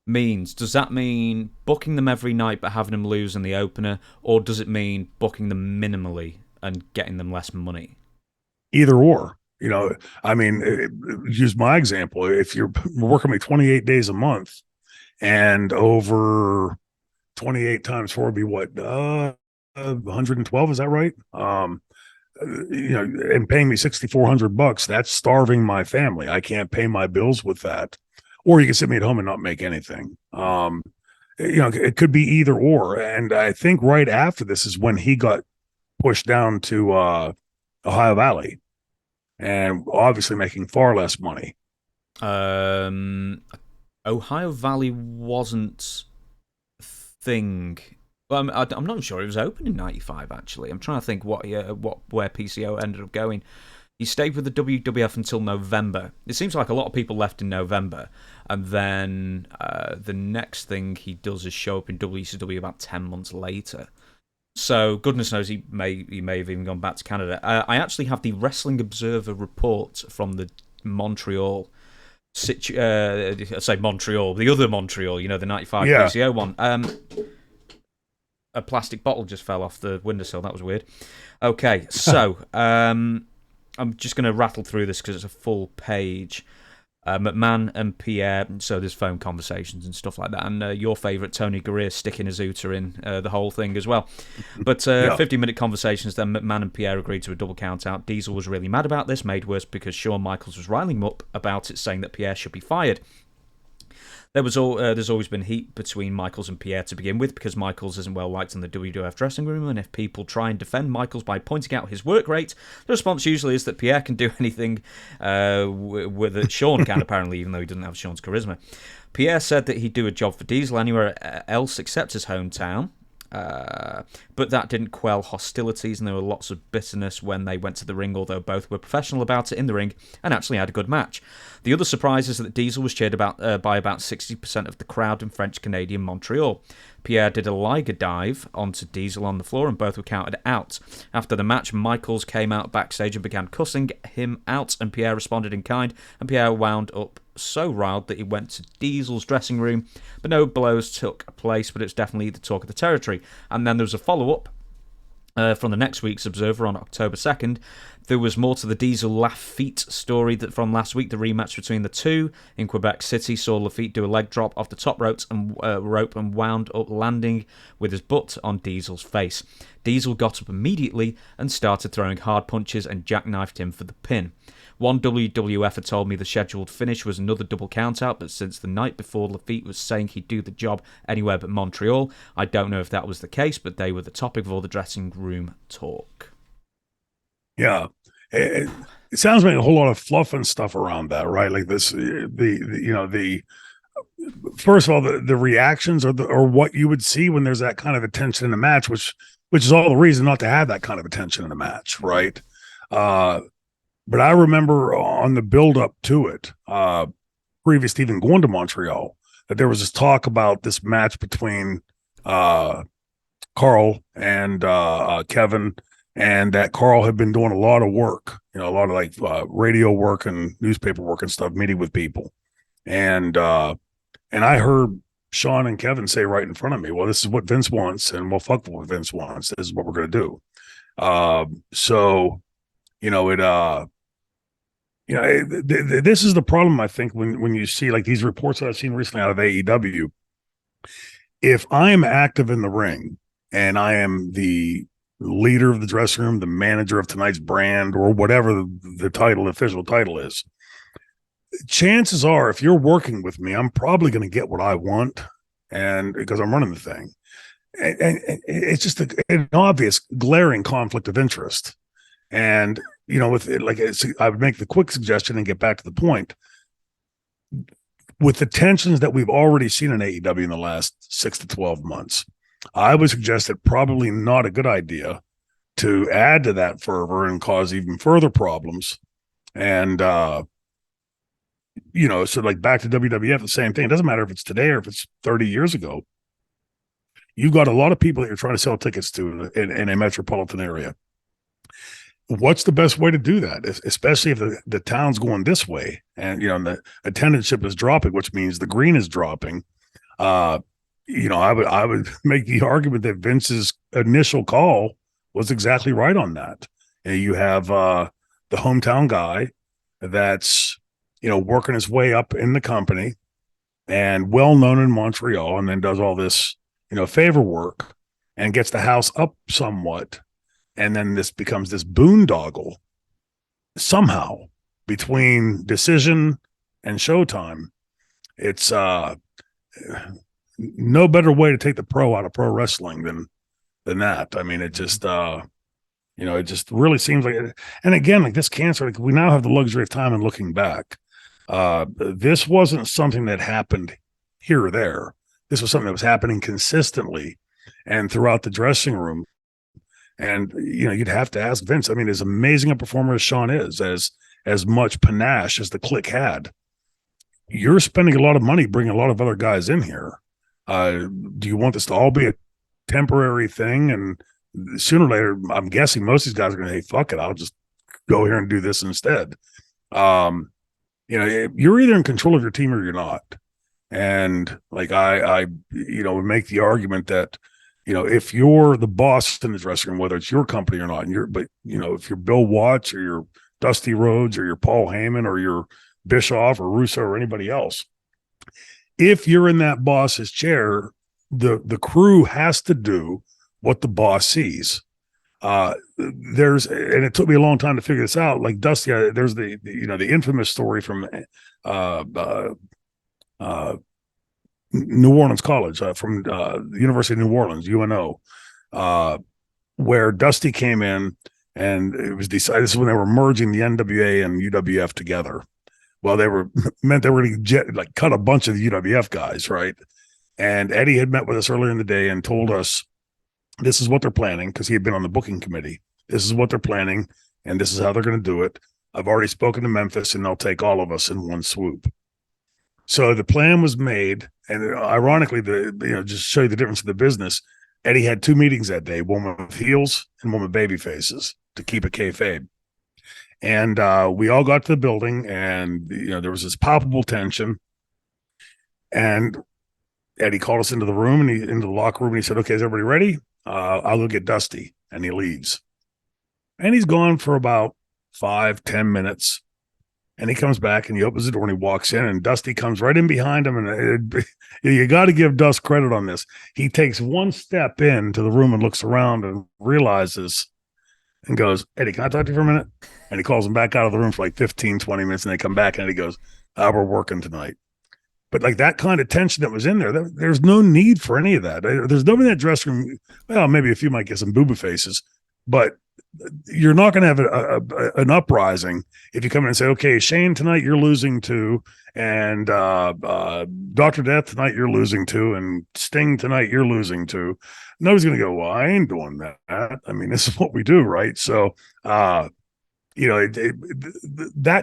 means. Does that mean booking them every night but having them lose in the opener, or does it mean booking them minimally and getting them less money? Either or. Use my example. If you're working me 28 days a month, and over 28 times 4 would be what, 112? Is that right? And paying me $6,400, that's starving my family. I can't pay my bills with that. Or you can sit me at home and not make anything. It could be either or. And I think right after this is when he got pushed down to Ohio Valley, and obviously making far less money. Ohio Valley wasn't a thing. Well, I'm not sure it was open in '95. Actually, I'm trying to think where PCO ended up going. He stayed with the WWF until November. It seems like a lot of people left in November, and then the next thing he does is show up in WCW about 10 months later. So goodness knows he may have even gone back to Canada. I actually have the Wrestling Observer report from the Montreal. Montreal, the other Montreal, the '95 PCO one. A plastic bottle just fell off the windowsill. That was weird. Okay, so I'm just going to rattle through this because it's a full page. McMahon and Pierre, so there's phone conversations and stuff like that, and your favourite Tony Gurria sticking his Uter in the whole thing as well. But 50-minute conversations, then McMahon and Pierre agreed to a double count out. Diesel was really mad about this, made worse because Shawn Michaels was riling him up about it, saying that Pierre should be fired. There's always been heat between Michaels and Pierre to begin with, because Michaels isn't well liked in the WWF dressing room, and if people try and defend Michaels by pointing out his work rate, the response usually is that Pierre can do anything that Shawn can, apparently, even though he doesn't have Shawn's charisma. Pierre said that he'd do a job for Diesel anywhere else except his hometown. But that didn't quell hostilities, and there were lots of bitterness when they went to the ring, although both were professional about it in the ring and actually had a good match. The other surprise is that Diesel was cheered by about 60% of the crowd in French-Canadian Montreal. Pierre did a Liger dive onto Diesel on the floor, and both were counted out. After the match, Michaels came out backstage and began cussing him out, and Pierre responded in kind, and Pierre wound up so riled that he went to Diesel's dressing room, but no blows took place, but it's definitely the talk of the territory. And then there was a follow-up from the next week's Observer on October 2nd. There was more to the Diesel Lafitte story that from last week. The rematch between the two in Quebec City saw Lafitte do a leg drop off the top rope and wound up landing with his butt on Diesel's face. Diesel got up immediately and started throwing hard punches and jackknifed him for the pin. One WWF had told me the scheduled finish was another double countout, but since the night before Lafitte was saying he'd do the job anywhere but Montreal, I don't know if that was the case, but they were the topic of all the dressing room talk. Yeah. It sounds like a whole lot of fluff and stuff around that, right? Like this, first of all, the reactions are what you would see when there's that kind of attention in the match, which which is all the reason not to have that kind of attention in a match, right? But I remember on the build up to it, previous to even going to Montreal, that there was this talk about this match between Carl and Kevin, and that Carl had been doing a lot of work, a lot of like radio work and newspaper work and stuff, meeting with people. And I heard Shawn and Kevin say right in front of me, well, this is what Vince wants, and we'll fuck with what Vince wants. This is what we're going to do. This is the problem, I think, when you see like these reports that I've seen recently out of AEW. If I am active in the ring and I am the leader of the dressing room, the manager of tonight's brand, or whatever the official title is, chances are, if you're working with me, I'm probably going to get what I want, and because I'm running the thing. And it's just an obvious, glaring conflict of interest. And with it, like, I would make the quick suggestion and get back to the point. With the tensions that we've already seen in AEW in the last 6 to 12 months, I would suggest that probably not a good idea to add to that fervor and cause even further problems. And, so like back to WWF, the same thing. It doesn't matter if it's today or if it's 30 years ago. You've got a lot of people that you're trying to sell tickets to in a metropolitan area. What's the best way to do that, especially if the town's going this way and, the attendance is dropping, which means the green is dropping. I would make the argument that Vince's initial call was exactly right on that. And you have the hometown guy that's, working his way up in the company and well-known in Montreal, and then does all this, favor work and gets the house up somewhat. And then this becomes this boondoggle somehow between Decision and Showtime. It's no better way to take the pro out of pro wrestling than that. I mean, it just it just really seems like it. And again, like this cancer, like we now have the luxury of time and looking back. This wasn't something that happened here or there. This was something that was happening consistently and throughout the dressing room. And, you'd have to ask Vince. I mean, as amazing a performer as Shawn is, as much panache as the Clique had, you're spending a lot of money bringing a lot of other guys in here. Do you want this to all be a temporary thing? And sooner or later, I'm guessing most of these guys are going to, hey, fuck it, I'll just go here and do this instead. You're either in control of your team or you're not. And like I would make the argument that, if you're the boss in the dressing room, whether it's your company or not, if you're Bill Watts or you're Dusty Rhodes or you're Paul Heyman or you're Bischoff or Russo or anybody else, if you're in that boss's chair, the crew has to do what the boss sees. And it took me a long time to figure this out. Like Dusty, there's the infamous story from New Orleans College, from the University of New Orleans, UNO, where Dusty came in, and it was decided, this is when they were merging the NWA and UWF together. Well, they were going to cut a bunch of the UWF guys, right? And Eddie had met with us earlier in the day and told us this is what they're planning, because he had been on the booking committee. This is what they're planning, and this is how they're going to do it. I've already spoken to Memphis, and they'll take all of us in one swoop. So the plan was made, and ironically, just show you the difference in the business, Eddie had 2 meetings that day, one with heels and one with baby faces, to keep it kayfabe. And we all got to the building, and there was this palpable tension. And Eddie called us into the room, and into the locker room, and he said, "Okay, is everybody ready? I'll go get Dusty." And he leaves, and he's gone for about 5-10 minutes. And he comes back and he opens the door and he walks in, and Dusty comes right in behind him. And you got to give Dust credit on this. He takes one step into the room and looks around and realizes and goes, "Eddie, can I talk to you for a minute?" And he calls him back out of the room for like 15, 20 minutes. And they come back and he goes, "We're working tonight." But like that kind of tension that was in there, there's no need for any of that. There's nobody in that dressing room. Well, maybe a few might get some booba faces, but you're not going to have an uprising if you come in and say, okay, Shane, tonight you're losing to, and Dr. Death tonight you're losing to, and Sting tonight you're losing to. Nobody's going to go, well, I ain't doing that. I mean, this is what we do, right? So, that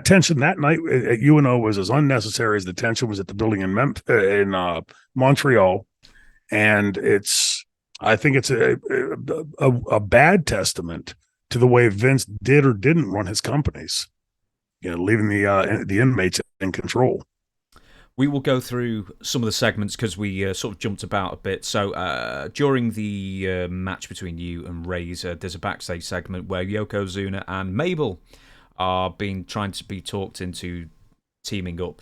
tension that night at UNO was as unnecessary as the tension was at the building in Montreal. And I think it's a bad testament to the way Vince did or didn't run his companies, leaving the inmates in control. We will go through some of the segments because we sort of jumped about a bit. So during the match between you and Razor, there's a backstage segment where Yokozuna and Mabel are trying to be talked into teaming up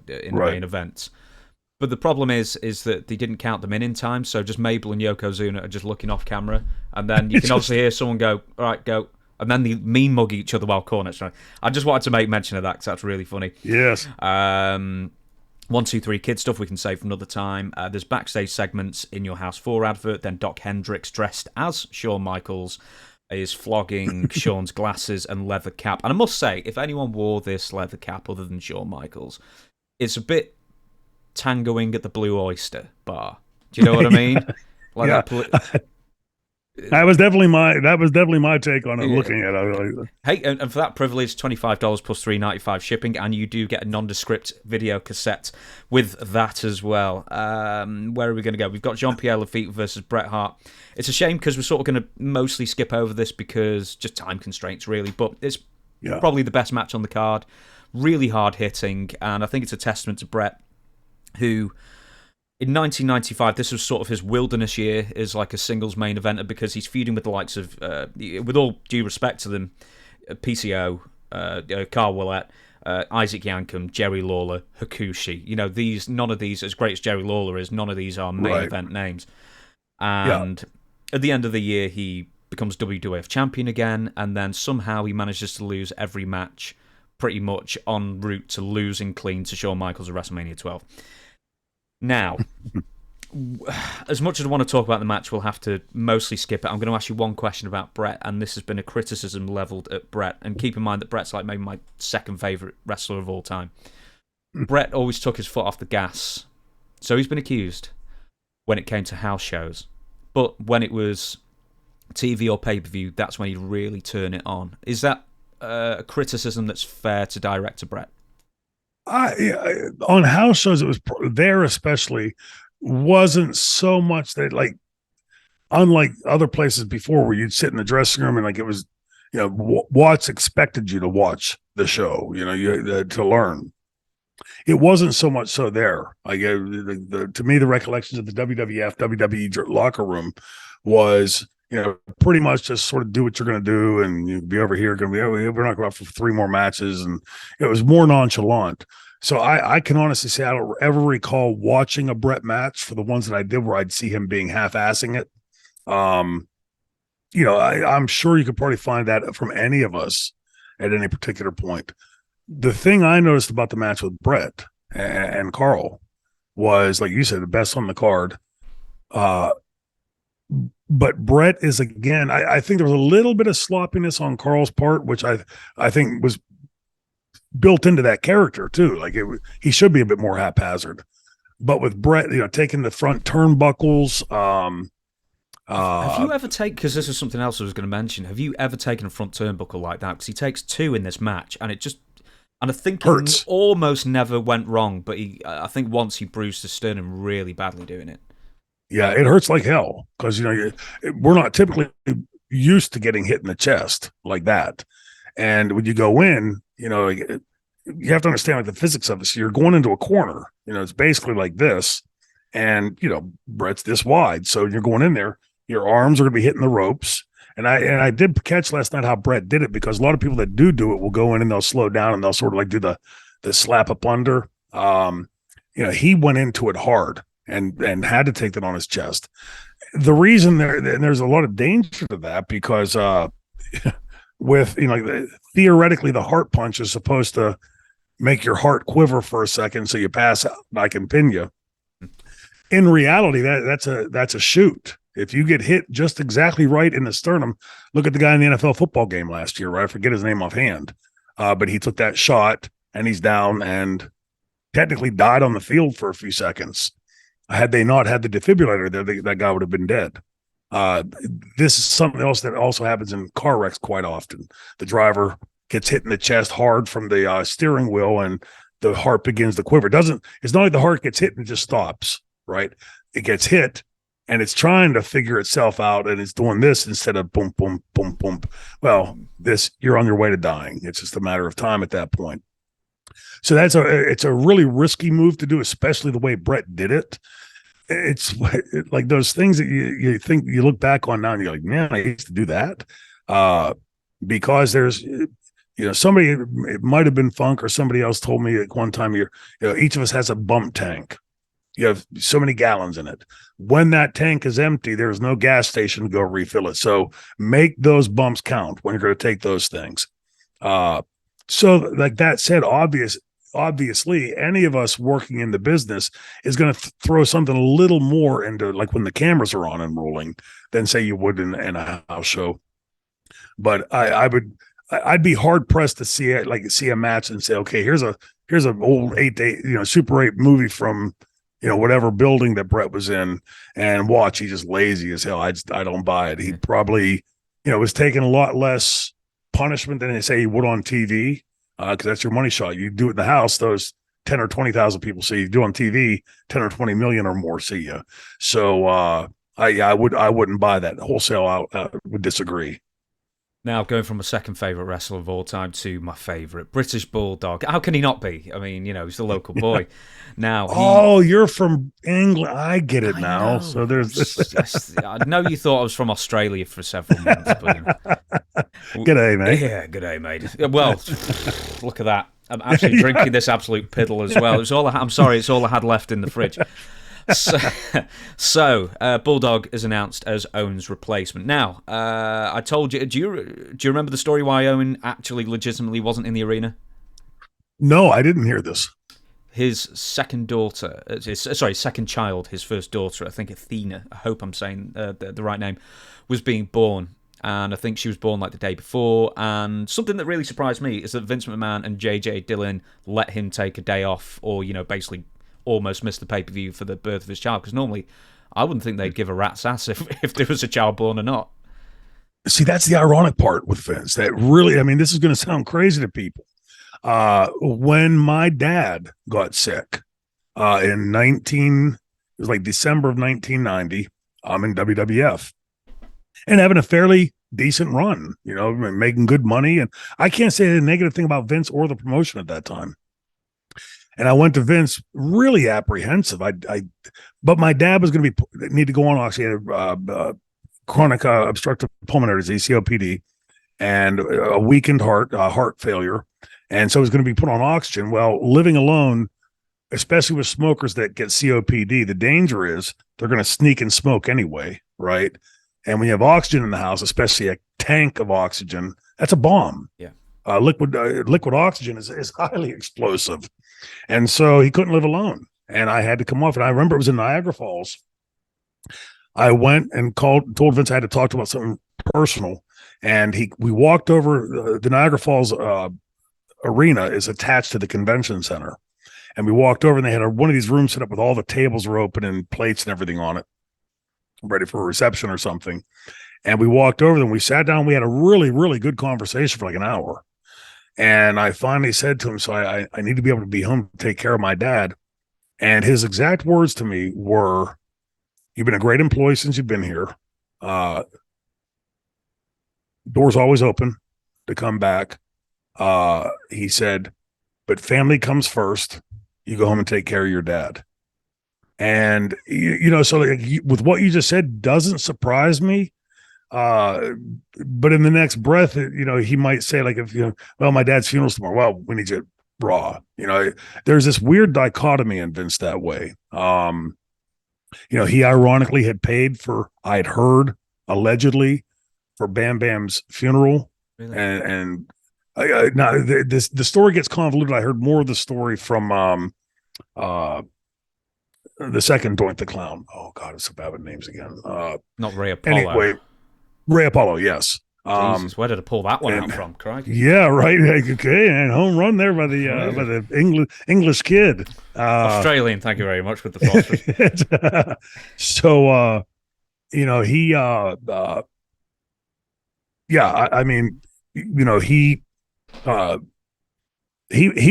in the main event. But the problem is that they didn't count them in time, so just Mabel and Yokozuna are just looking off camera, and then you can obviously hear someone go, all right, go, and then they mean mug each other while corners. I just wanted to make mention of that because that's really funny. Yes. 1, 2, 3 kid stuff we can save for another time. There's backstage segments in your House 4 advert, then Doc Hendricks dressed as Shawn Michaels is flogging Shawn's glasses and leather cap. And I must say, if anyone wore this leather cap other than Shawn Michaels, it's a bit tangoing at the Blue Oyster Bar. Do you know what I mean? That was definitely my take on it. Yeah. Looking at it, hey, and for that privilege, $25 plus $3.95 shipping, and you do get a nondescript video cassette with that as well. Where are we going to go? We've got Jean-Pierre Lafitte versus Bret Hart. It's a shame because we're sort of going to mostly skip over this because just time constraints, really. But it's probably the best match on the card. Really hard hitting, and I think it's a testament to Bret, who in 1995, this was sort of his wilderness year as like a singles main eventer because he's feuding with the likes of, with all due respect to them, PCO, Carl Willett, Isaac Yankem, Jerry Lawler, Hakushi. None of these, as great as Jerry Lawler is, none of these are main event names. And at the end of the year, he becomes WWF champion again, and then somehow he manages to lose every match pretty much en route to losing clean to Shawn Michaels at WrestleMania 12. Now, as much as I want to talk about the match, we'll have to mostly skip it. I'm going to ask you one question about Bret, and this has been a criticism leveled at Bret. And keep in mind that Bret's like maybe my second favorite wrestler of all time. Bret always took his foot off the gas. So he's been accused when it came to house shows. But when it was TV or pay-per-view, that's when he'd really turn it on. Is that a criticism that's fair to direct to Bret? On house shows, it was there especially wasn't so much that, like, unlike other places before where you'd sit in the dressing room and like it was, Watts expected you to watch the show, to learn. It wasn't so much so there. Like to me, the recollections of the WWF, WWE locker room was, pretty much just sort of do what you're going to do, and you'll be over here. We're not going out for 3 more matches, and it was more nonchalant. So I can honestly say I don't ever recall watching a Bret match for the ones that I did where I'd see him being half-assing it. I'm sure you could probably find that from any of us at any particular point. The thing I noticed about the match with Bret and Carl was, like you said, the best on the card. But Bret is, again, I think there was a little bit of sloppiness on Carl's part, which I think was built into that character too. Like he should be a bit more haphazard. But with Bret, taking the front turnbuckles. Have you ever because this is something else I was going to mention. Have you ever taken a front turnbuckle like that? Because he takes 2 in this match, and I think hurts. It almost never went wrong. But I think once he bruised his sternum really badly doing it. Yeah, it hurts like hell because, we're not typically used to getting hit in the chest like that. And when you go in, you have to understand like the physics of it. So you're going into a corner, it's basically like this. And, Bret's this wide. So you're going in there, your arms are going to be hitting the ropes. And I did catch last night how Bret did it, because a lot of people that do it will go in and they'll slow down and they'll sort of like do the slap up under. He went into it hard. And had to take that on his chest. The reason there's a lot of danger to that, because with theoretically the heart punch is supposed to make your heart quiver for a second so you pass out and I can pin you. In reality, that's a shoot. If you get hit just exactly right in the sternum, look at the guy in the NFL football game last year, right? I forget his name offhand. But he took that shot and he's down and technically died on the field for a few seconds. Had they not had the defibrillator there, that guy would have been dead. This is something else that also happens in car wrecks quite often. The driver gets hit in the chest hard from the steering wheel and the heart begins to quiver. It's not like the heart gets hit and just stops, right? It gets hit and it's trying to figure itself out and it's doing this instead of boom, boom, boom, boom. Well, you're on your way to dying. It's just a matter of time at that point. So it's a really risky move to do, especially the way Bret did it. It's like those things that you think you look back on now and you're like, man, I used to do that. Because there's, somebody, it might have been Funk or somebody else told me at one time, each of us has a bump tank. You have so many gallons in it. When that tank is empty, there's no gas station to go refill it. So make those bumps count when you're going to take those things. So like that said, obviously any of us working in the business is going to throw something a little more into, like, when the cameras are on and rolling than say you would in a house show. But I'd be hard pressed to see a match and say, okay, here's an old 8 Super 8 movie from whatever building that Bret was in, and watch, he's just lazy as hell. I don't buy it. He probably was taking a lot less punishment than they say he would on TV. Because that's your money shot. You do it in the house, those 10 or 20,000 people see you. Do on TV, 10 or 20 million or more see you. So I wouldn't buy that wholesale. I would disagree. Now, going from my second favourite wrestler of all time to my favourite, British Bulldog. How can he not be? I mean, he's the local boy. Now, you're from England. I get it now. So there's this. I know you thought I was from Australia for several months. But, G'day, mate. Yeah, g'day, mate. Well, look at that. I'm actually drinking this absolute piddle as well. I'm sorry, it's all I had left in the fridge. So Bulldog is announced as Owen's replacement. Now, I told you. Do you remember the story why Owen actually legitimately wasn't in the arena? No, I didn't hear this. His second child, his first daughter, I think Athena, I hope I'm saying the right name, was being born. And I think she was born like the day before. And something that really surprised me is that Vince McMahon and JJ Dillon let him take a day off, or, basically almost miss the pay-per-view for the birth of his child. Because normally I wouldn't think they'd give a rat's ass if there was a child born or not. See, that's the ironic part with Vince. That really, this is going to sound crazy to people. When my dad got sick it was like December of 1990, I'm in WWF and having a fairly decent run, making good money. And I can't say a negative thing about Vince or the promotion at that time. And I went to Vince really apprehensive. But my dad was going to need to go on oxygen. He had chronic obstructive pulmonary disease, COPD, and a weakened heart failure. And so he was going to be put on oxygen. Well, living alone, especially with smokers that get COPD, the danger is they're going to sneak and smoke anyway, right? And when you have oxygen in the house, especially a tank of oxygen, that's a bomb. Yeah. Liquid oxygen is highly explosive. And so he couldn't live alone. And I had to come off. And I remember it was in Niagara Falls. I went and told Vince I had to talk to him about something personal. And we walked over. The Niagara Falls arena is attached to the convention center. And we walked over and they had one of these rooms set up with all the tables were open and plates and everything on it, ready for a reception or something. And we walked over and we sat down. We had a really, really good conversation for like an hour. And I finally said to him, so I need to be able to be home to take care of my dad. And his exact words to me were, "You've been a great employee since you've been here. Doors always open to come back." He said, "But family comes first. You go home and take care of your dad." And, so with what you just said doesn't surprise me. But in the next breath, he might say, like, well, my dad's funeral's tomorrow. Well, we need you raw. There's this weird dichotomy in Vince that way. He ironically had paid for, I had heard allegedly, for Bam Bam's funeral. Really? And the story gets convoluted. I heard more of the story from the second Doink the Clown. Oh God, it's so bad with names again. Not Ray Apollo. Anyway, Ray Apollo, yes. Jesus, where did I pull that one out from? Crikey. Yeah, right. Okay, and home run there by the English kid. Australian, thank you very much with the phosphorus. So, he, yeah, I mean, he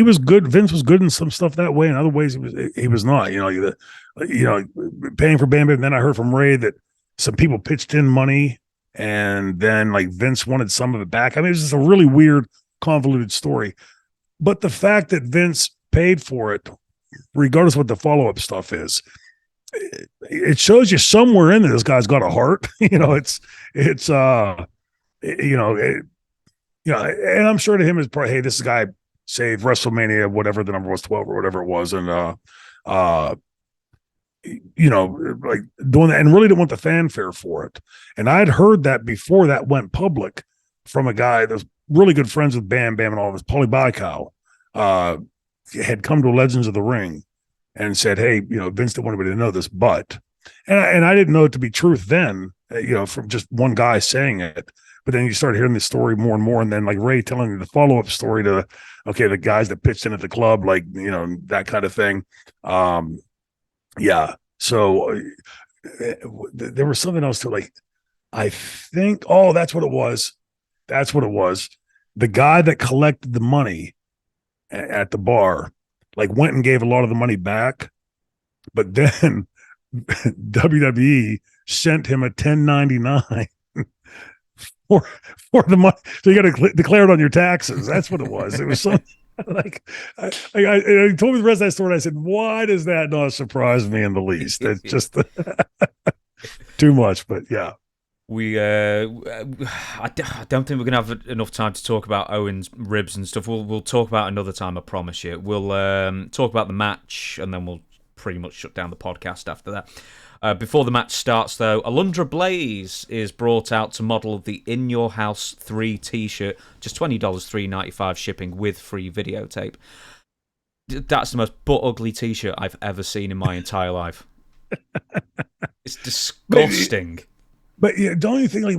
was good. Vince was good in some stuff that way. In other ways, he was not. Paying for Bam Bam. Then I heard from Ray that some people pitched in money, and then like Vince wanted some of it back. I mean, it's just a really weird, convoluted story. But the fact that Vince paid for it, regardless of what the follow-up stuff is, it shows you somewhere in there this guy's got a heart. And I'm sure to him is probably, hey, this guy saved WrestleMania, whatever the number was, 12 or whatever it was, and like doing that, and really didn't want the fanfare for it. And I'd heard that before that went public from a guy that was really good friends with Bam Bam and all of his, Paulie Baikow, had come to Legends of the Ring and said, hey, Vince didn't want anybody to know this, but, and I didn't know it to be truth then, from just one guy saying it. But then you start hearing the story more and more, and then like Ray telling you the follow-up story to, the guys that pitched in at the club, like, that kind of thing. Yeah. So there was something else to, like, I think, that's what it was. That's what it was. The guy that collected the money at the bar, like, went and gave a lot of the money back, but then WWE sent him a 1099 for the money. So you got to declare it on your taxes. That's what it was. It was something like, I told me the rest of that story. And I said, why does that not surprise me in the least? It's just too much, but yeah. I don't think we're gonna have enough time to talk about Owen's ribs and stuff. We'll talk about another time, I promise you. We'll talk about the match, and then we'll pretty much shut down the podcast after that. Before the match starts, though, Alundra Blaze is brought out to model the In Your House 3 t-shirt, just $20, $3.95 shipping with free videotape. That's the most butt-ugly t-shirt I've ever seen in my entire life. It's disgusting. But yeah, don't you think, like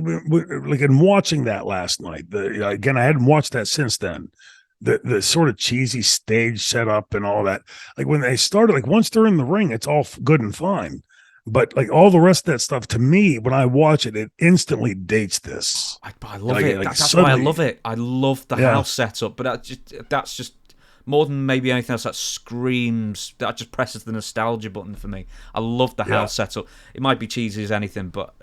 in watching that last night, again, I hadn't watched that since then, the sort of cheesy stage setup and all that, like when they started, like once they're in the ring, it's all good and fine. But like all the rest of that stuff, to me, when I watch it, it instantly dates this. I love it. That's why I love it. I love the house setup, but that's just more than maybe anything else. That just presses the nostalgia button for me. I love the house setup. It might be cheesy as anything, but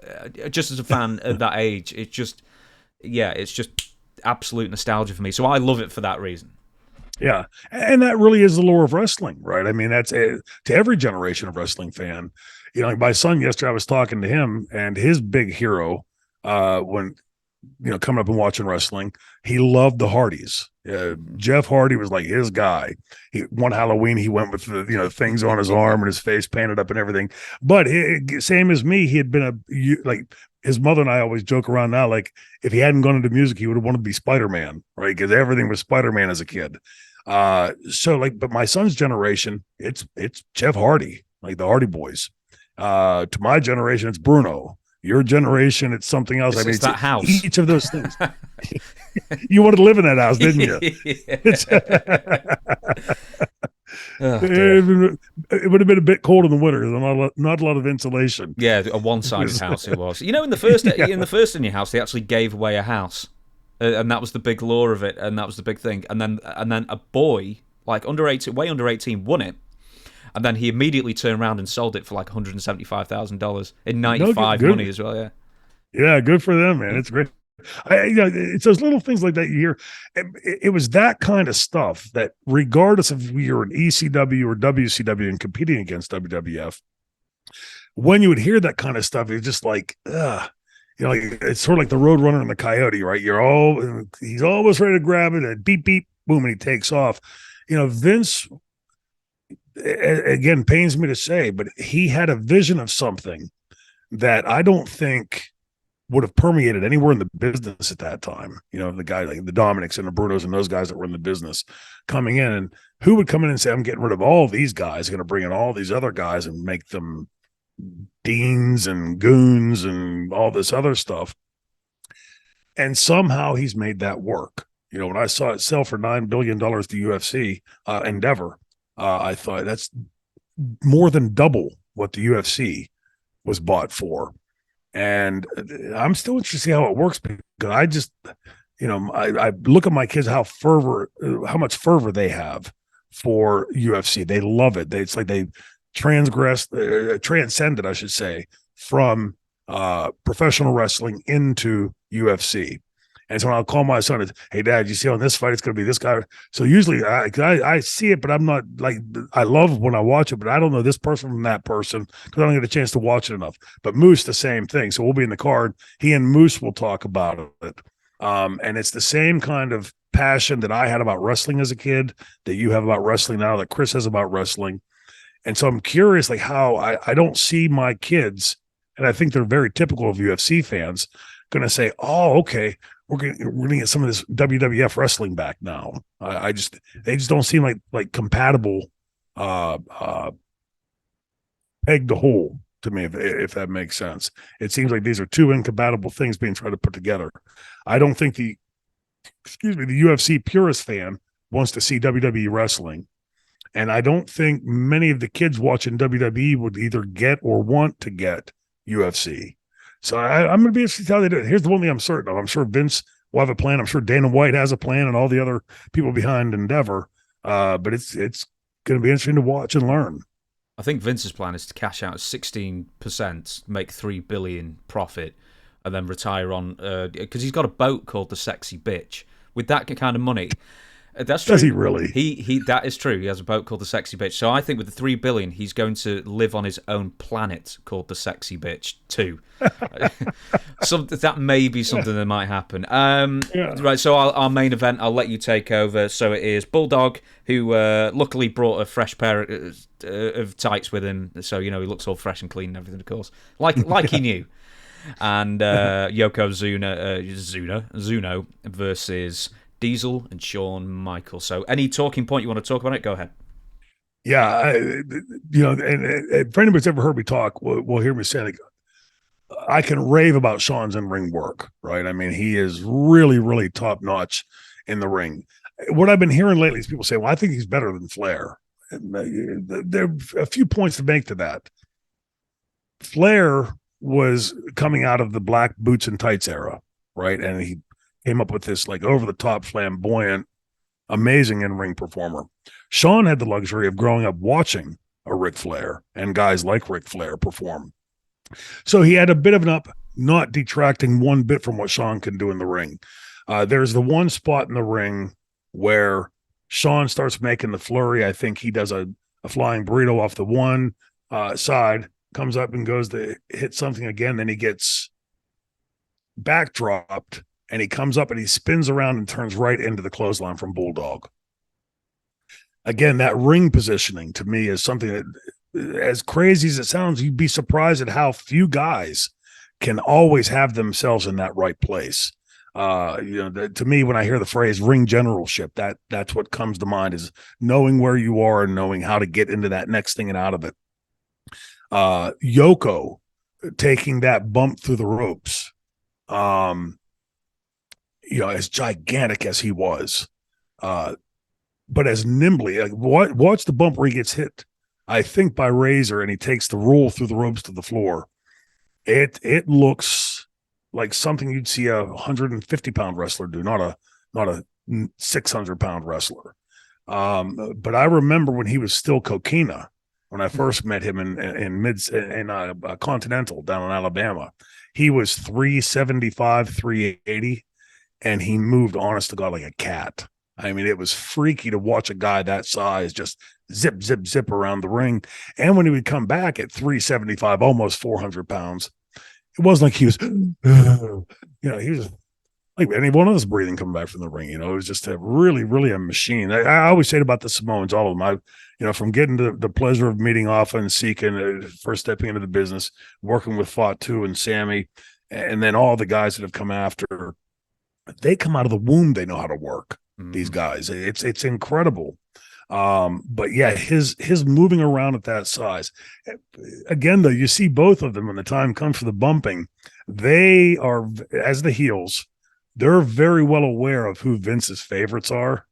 just as a fan at that age, it's just absolute nostalgia for me. So I love it for that reason. Yeah, and that really is the lore of wrestling, right? I mean, that's to every generation of wrestling fan. Like my son yesterday, I was talking to him, and his big hero, when coming up and watching wrestling, he loved the Hardys. Jeff Hardy was like his guy. One Halloween, he went with the things on his arm and his face painted up and everything. But same as me, he had been like his mother and I always joke around now, like if he hadn't gone into music, he would have wanted to be Spider-Man, right? Because everything was Spider-Man as a kid. But my son's generation, it's Jeff Hardy, like the Hardy Boys. To my generation, it's Bruno. Your generation, it's something else. It's that house. Each of those things. You wanted to live in that house, didn't you? It would have been a bit cold in the winter. Not a lot of insulation. Yeah, a one-sided house it was. In the first In Your House, they actually gave away a house, and that was the big lore of it, and that was the big thing. And then a boy, like way under 18, won it. And then he immediately turned around and sold it for like $175,000 in '95 money as well. Yeah, yeah, good for them, man. It's great. It's those little things like that you hear. It was that kind of stuff that, regardless of if you're an ECW or WCW and competing against WWF, when you would hear that kind of stuff, it's just like, like it's sort of like the Roadrunner and the Coyote, right? He's almost ready to grab it, and beep beep, boom, and he takes off. Vince, again, pains me to say, but he had a vision of something that I don't think would have permeated anywhere in the business at that time. You know, the guy like the Dominics and the Brunos and those guys that were in the business coming in, and who would come in and say, I'm getting rid of all these guys, going to bring in all these other guys and make them deans and goons and all this other stuff. And somehow he's made that work. You know, when I saw it sell for $9 billion to UFC Endeavor, I thought that's more than double what the UFC was bought for. And I'm still interested to see how it works, because I just, you know, I look at my kids, how much fervor they have for UFC. They love it. It's like they transcended, I should say, from professional wrestling into UFC. And so when I'll call my son, it's, hey, Dad, you see on this fight, it's going to be this guy. So usually I see it, but I'm not like, I love when I watch it, but I don't know this person from that person because I don't get a chance to watch it enough. But Moose, the same thing. So we'll be in the card. He and Moose will talk about it. And it's the same kind of passion that I had about wrestling as a kid that you have about wrestling now, that Chris has about wrestling. And so I'm curious, like how I don't see my kids, and I think they're very typical of UFC fans, going to say, oh, okay, we're going to get some of this WWF wrestling back now. They just don't seem like compatible peg to hole to me, if that makes sense. It seems like these are two incompatible things being tried to put together. I don't think the UFC purist fan wants to see WWE wrestling. And I don't think many of the kids watching WWE would either get or want to get UFC. So I'm going to be interested to how they do it. Here's the one thing I'm certain of. I'm sure Vince will have a plan. I'm sure Dana White has a plan, and all the other people behind Endeavor. But it's going to be interesting to watch and learn. I think Vince's plan is to cash out 16%, make $3 billion profit, and then retire on, because he's got a boat called the Sexy Bitch. With that kind of money, that's true. Does he really? He that is true. He has a boat called the Sexy Bitch. So I think with the $3 billion, he's going to live on his own planet called the Sexy Bitch too. So that may be something that might happen. Right. So our main event, I'll let you take over. So it is Bulldog, who luckily brought a fresh pair of tights with him. So he looks all fresh and clean and everything, of course, like he knew. And Yokozuna, Zuno versus Diesel and Shawn Michaels. So any talking point you want to talk about it, go ahead. Yeah, and for anybody that's ever heard me talk will hear me say, like, I can rave about Shawn's in-ring work, right? I mean, he is really, really top-notch in the ring. What I've been hearing lately is people say, well, I think he's better than Flair. There are a few points to make to that. Flair was coming out of the black boots and tights era, right? And he came up with this like over-the-top, flamboyant, amazing in-ring performer. Shawn had the luxury of growing up watching a Ric Flair and guys like Ric Flair perform. So he had a bit of an up, not detracting one bit from what Shawn can do in the ring. There's the one spot in the ring where Shawn starts making the flurry. I think he does a flying burrito off the one side, comes up and goes to hit something again. Then he gets backdropped, and he comes up and he spins around and turns right into the clothesline from Bulldog. Again, that ring positioning to me is something that, as crazy as it sounds, you'd be surprised at how few guys can always have themselves in that right place. To me, when I hear the phrase ring generalship, that's what comes to mind, is knowing where you are and knowing how to get into that next thing and out of it. Yoko taking that bump through the ropes, as gigantic as he was, but as nimbly, like watch the bump where he gets hit, I think by Razor, and he takes the roll through the ropes to the floor. It looks like something you'd see a 150-pound wrestler do, not a 600-pound wrestler. But I remember when he was still Coquina, when I first met him in Continental down in Alabama, he was 375, 380, and he moved, honest to God, like a cat. I mean, it was freaky to watch a guy that size just zip, zip, zip around the ring. And when he would come back at 375, almost 400 pounds, it wasn't like he was, he was like any one of us breathing coming back from the ring. It was just really, really a machine. I always say it about the Samoans, all of them. From getting the pleasure of meeting Alpha and Sika, first stepping into the business, working with Fatu and Sammy, and then all the guys that have come after, they come out of the womb. They know how to work. These guys. It's incredible. But yeah, his moving around at that size. Again, though, you see both of them when the time comes for the bumping. They are, as the heels, they're very well aware of who Vince's favorites are.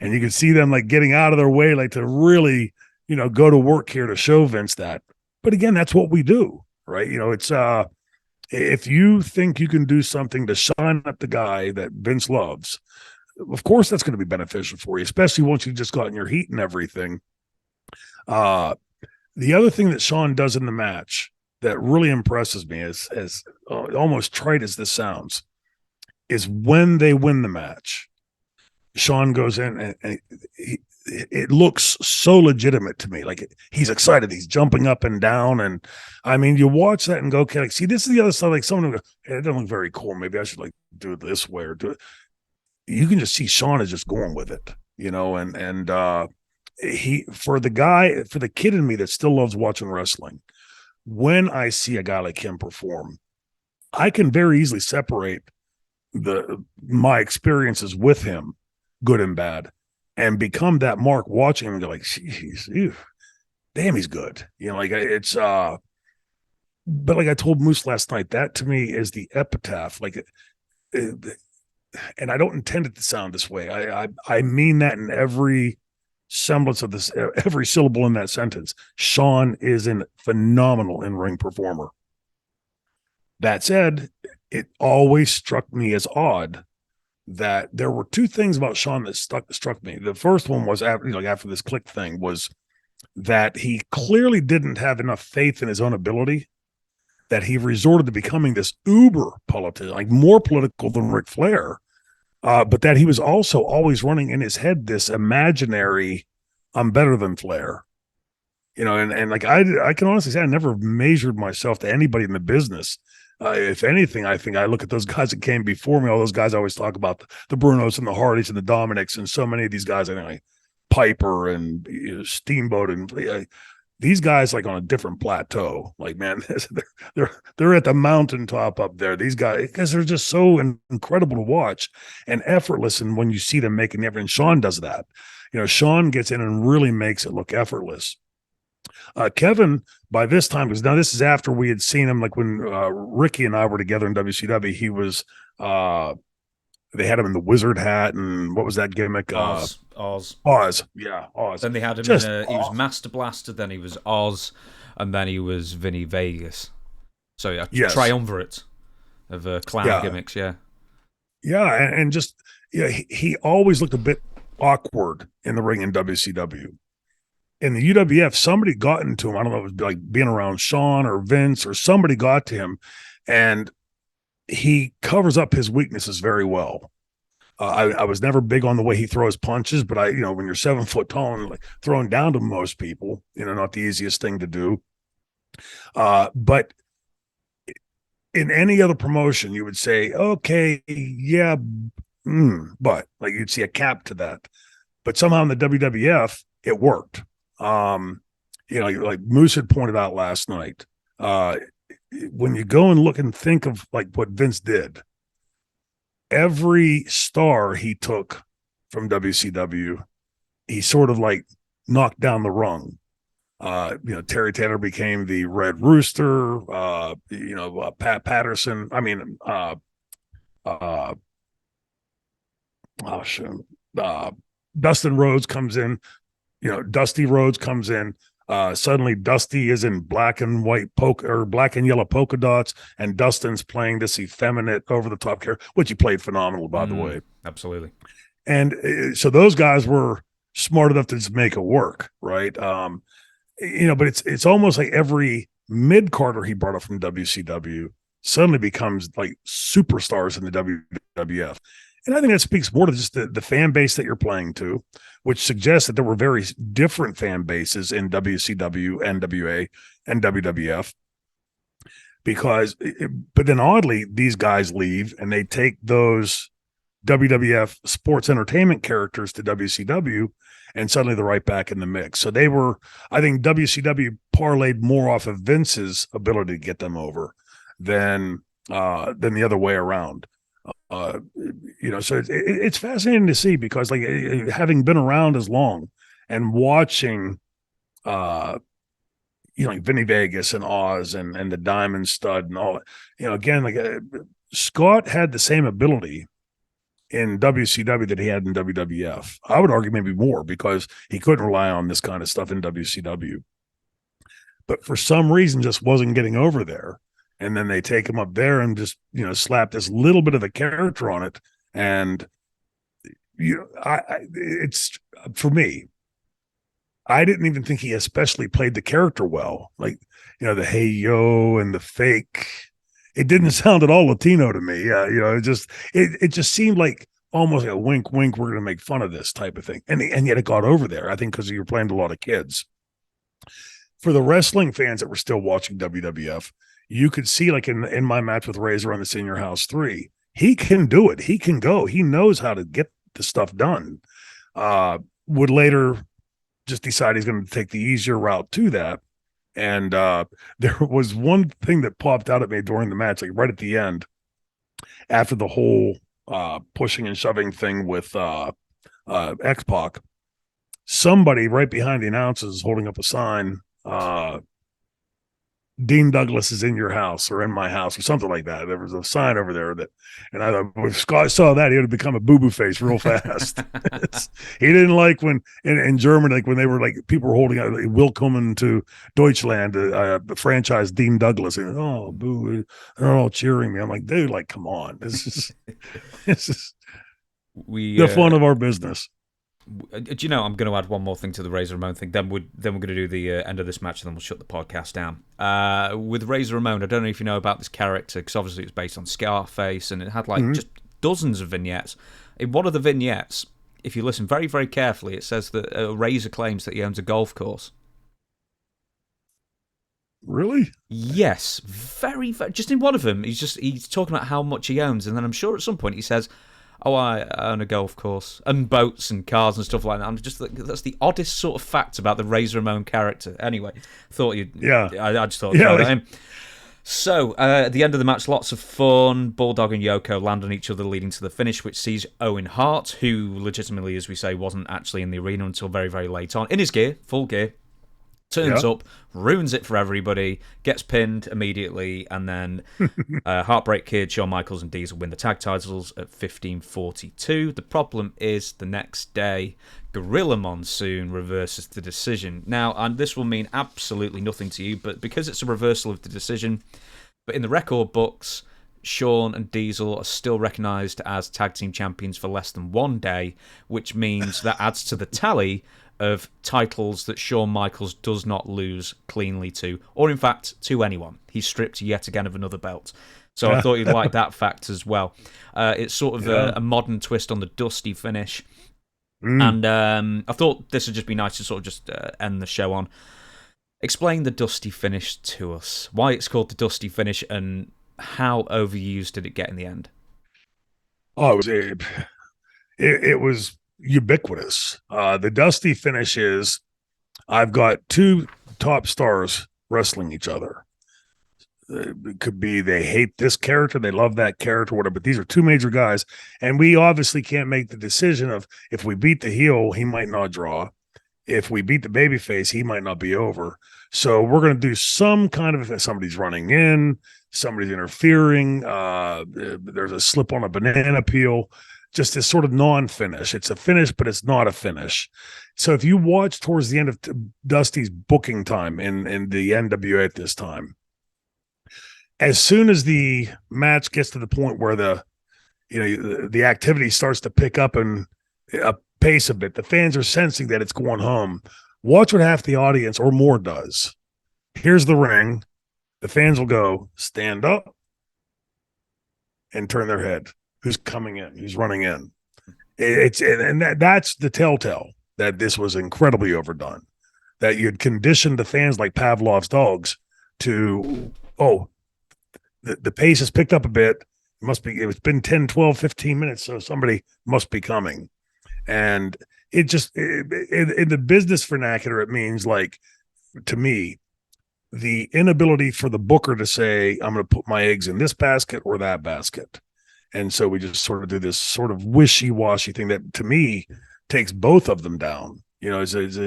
And you can see them like getting out of their way, like to really, go to work here to show Vince that. But again, that's what we do, right? It's if you think you can do something to shine up the guy that Vince loves, of course that's going to be beneficial for you, especially once you've just gotten your heat and everything. The other thing that Shawn does in the match that really impresses me, as almost trite as this sounds, is when they win the match, Shawn goes in and it looks so legitimate to me. Like he's excited. He's jumping up and down. And I mean, you watch that and go, okay, like, see, this is the other side. Like someone will go, hey, it doesn't look very cool. Maybe I should like do it this way or do it. You can just see Shawn is just going with it, and for the kid in me that still loves watching wrestling, when I see a guy like him perform, I can very easily separate my experiences with him, good and bad, and become that Mark watching him and go like, jeez, damn, he's good. It's but like I told Moose last night, that to me is the epitaph. And I don't intend it to sound this way. I mean that in every semblance of this, every syllable in that sentence. Shawn is a phenomenal in-ring performer. That said, it always struck me as odd that there were two things about Shawn that struck me. The first one was after this click thing was that he clearly didn't have enough faith in his own ability, that he resorted to becoming this uber politician, like more political than Ric Flair. But that he was also always running in his head this imaginary, I'm better than Flair, and like I can honestly say I never measured myself to anybody in the business. If anything, I think I look at those guys that came before me, all those guys I always talk about, the Brunos and the Hardys and the Dominics and so many of these guys, I think like Piper and Steamboat and these guys like on a different plateau. Like, man, they're at the mountaintop up there. These guys, because they're just so incredible to watch and effortless. And when you see them making the effort, and Shawn does that, Shawn gets in and really makes it look effortless. Kevin, by this time, because now this is after we had seen him, like when Ricky and I were together in WCW, he was they had him in the wizard hat and what was that gimmick? Oz. Yeah, Oz. Then they had him he was Master Blaster, then he was Oz, and then he was Vinny Vegas. So yeah, yes. Triumvirate of clown gimmicks, yeah. Yeah, and just he always looked a bit awkward in the ring in WCW. In the UWF, somebody got into him. I don't know if it was like being around Shawn or Vince or somebody got to him, and he covers up his weaknesses very well. I was never big on the way he throws punches, but when you're 7 foot tall and like throwing down to most people, not the easiest thing to do. But in any other promotion, you would say, okay, yeah, but like you'd see a cap to that. But somehow in the WWF, it worked. Like Moose had pointed out last night, when you go and look and think of like what Vince did, every star he took from WCW, he sort of like knocked down the rung. Terry Taylor became the Red Rooster, Pat Patterson. Dustin Rhodes comes in, Dusty Rhodes comes in. Suddenly Dusty is in black and yellow polka dots, and Dustin's playing this effeminate over the top character, which he played phenomenal, by the way. Absolutely. And so those guys were smart enough to just make it work. Right. But it's almost like every mid-carder he brought up from WCW suddenly becomes like superstars in the WWF. And I think that speaks more to just the fan base that you're playing to, which suggests that there were very different fan bases in WCW, NWA, and WWF. But then oddly, these guys leave and they take those WWF sports entertainment characters to WCW, and suddenly they're right back in the mix. So I think WCW parlayed more off of Vince's ability to get them over than than the other way around. So it's fascinating to see because like having been around as long and watching, like Vinny Vegas and Oz and the Diamond Stud and all, again, like Scott had the same ability in WCW that he had in WWF. I would argue maybe more because he couldn't rely on this kind of stuff in WCW. But for some reason, just wasn't getting over there. And then they take him up there and just, slap this little bit of a character on it. And, it's for me, I didn't even think he especially played the character well. Like, the hey yo and the fake. It didn't sound at all Latino to me. It just seemed like almost like a wink, wink. We're going to make fun of this type of thing. And yet it got over there, I think, because you're playing to a lot of kids. For the wrestling fans that were still watching WWF, you could see, like in my match with Razor on the Senior House 3, he can do it. He can go. He knows how to get the stuff done. Would later just decide he's going to take the easier route to that. And there was one thing that popped out at me during the match, like right at the end, after the whole pushing and shoving thing with X-Pac. Somebody right behind the announcers holding up a sign, Dean Douglas is in your house or in my house or something like that. There was a sign over there and I thought if Scott saw that, he would have become a boo-boo face real fast. He didn't like when in Germany, like when they were like people were holding out Willkommen to Deutschland, the franchise Dean Douglas, and oh boo, they're all cheering me. I'm like, dude, like, come on, this is the fun of our business. Do you know, I'm going to add one more thing to the Razor Ramon thing. Then we're going to do the end of this match, and then we'll shut the podcast down. With Razor Ramon, I don't know if you know about this character, because obviously it's based on Scarface, and it had like just dozens of vignettes. In one of the vignettes, if you listen very, very carefully, it says that Razor claims that he owns a golf course. Really? Yes, very, very. Just in one of them, he's talking about how much he owns, and then I'm sure at some point he says, oh, I own a golf course and boats and cars and stuff like that. I'm just like, that's the oddest sort of fact about the Razor Ramon character. Anyway, thought you'd. Yeah. I just thought I'd throw that in. So, at the end of the match, lots of fun. Bulldog and Yoko land on each other, leading to the finish, which sees Owen Hart, who legitimately, as we say, wasn't actually in the arena until very, very late on, in his gear, full gear, turns up, ruins it for everybody, gets pinned immediately, and then Heartbreak Kid, Shawn Michaels, and Diesel win the tag titles at 15:42. The problem is the next day, Gorilla Monsoon reverses the decision. Now, and this will mean absolutely nothing to you, but because it's a reversal of the decision, but in the record books, Shawn and Diesel are still recognised as tag team champions for less than 1 day, which means that adds to the tally of titles that Shawn Michaels does not lose cleanly to, or in fact, to anyone. He's stripped yet again of another belt. So I thought you'd like that fact as well. It's sort of a modern twist on the Dusty finish. And I thought this would just be nice to sort of just end the show on. Explain the Dusty finish to us. Why it's called the Dusty finish and how overused did it get in the end? Oh, it was ubiquitous. The Dusty finish is I've got two top stars wrestling each other. It could be they hate this character, they love that character, whatever, but these are two major guys, and we obviously can't make the decision of if we beat the heel, he might not draw. If we beat the babyface, he might not be over. So we're going to do some kind of, if somebody's running in, somebody's interfering, there's a slip on a banana peel, just this sort of non-finish. It's a finish, but it's not a finish. So if you watch towards the end of Dusty's booking time in the NWA at this time, as soon as the match gets to the point where the activity starts to pick up and a pace a bit, the fans are sensing that it's going home. Watch what half the audience or more does. Here's the ring. The fans will go, stand up and turn their head. Who's coming in? Who's running in? That's the telltale that this was incredibly overdone. That you'd conditioned the fans like Pavlov's dogs to, the pace has picked up a bit. It's been 10, 12, 15 minutes, so somebody must be coming. And it just, in the business vernacular, it means like, to me, the inability for the booker to say, I'm going to put my eggs in this basket or that basket. And so we just sort of do this sort of wishy-washy thing that, to me, takes both of them down. There's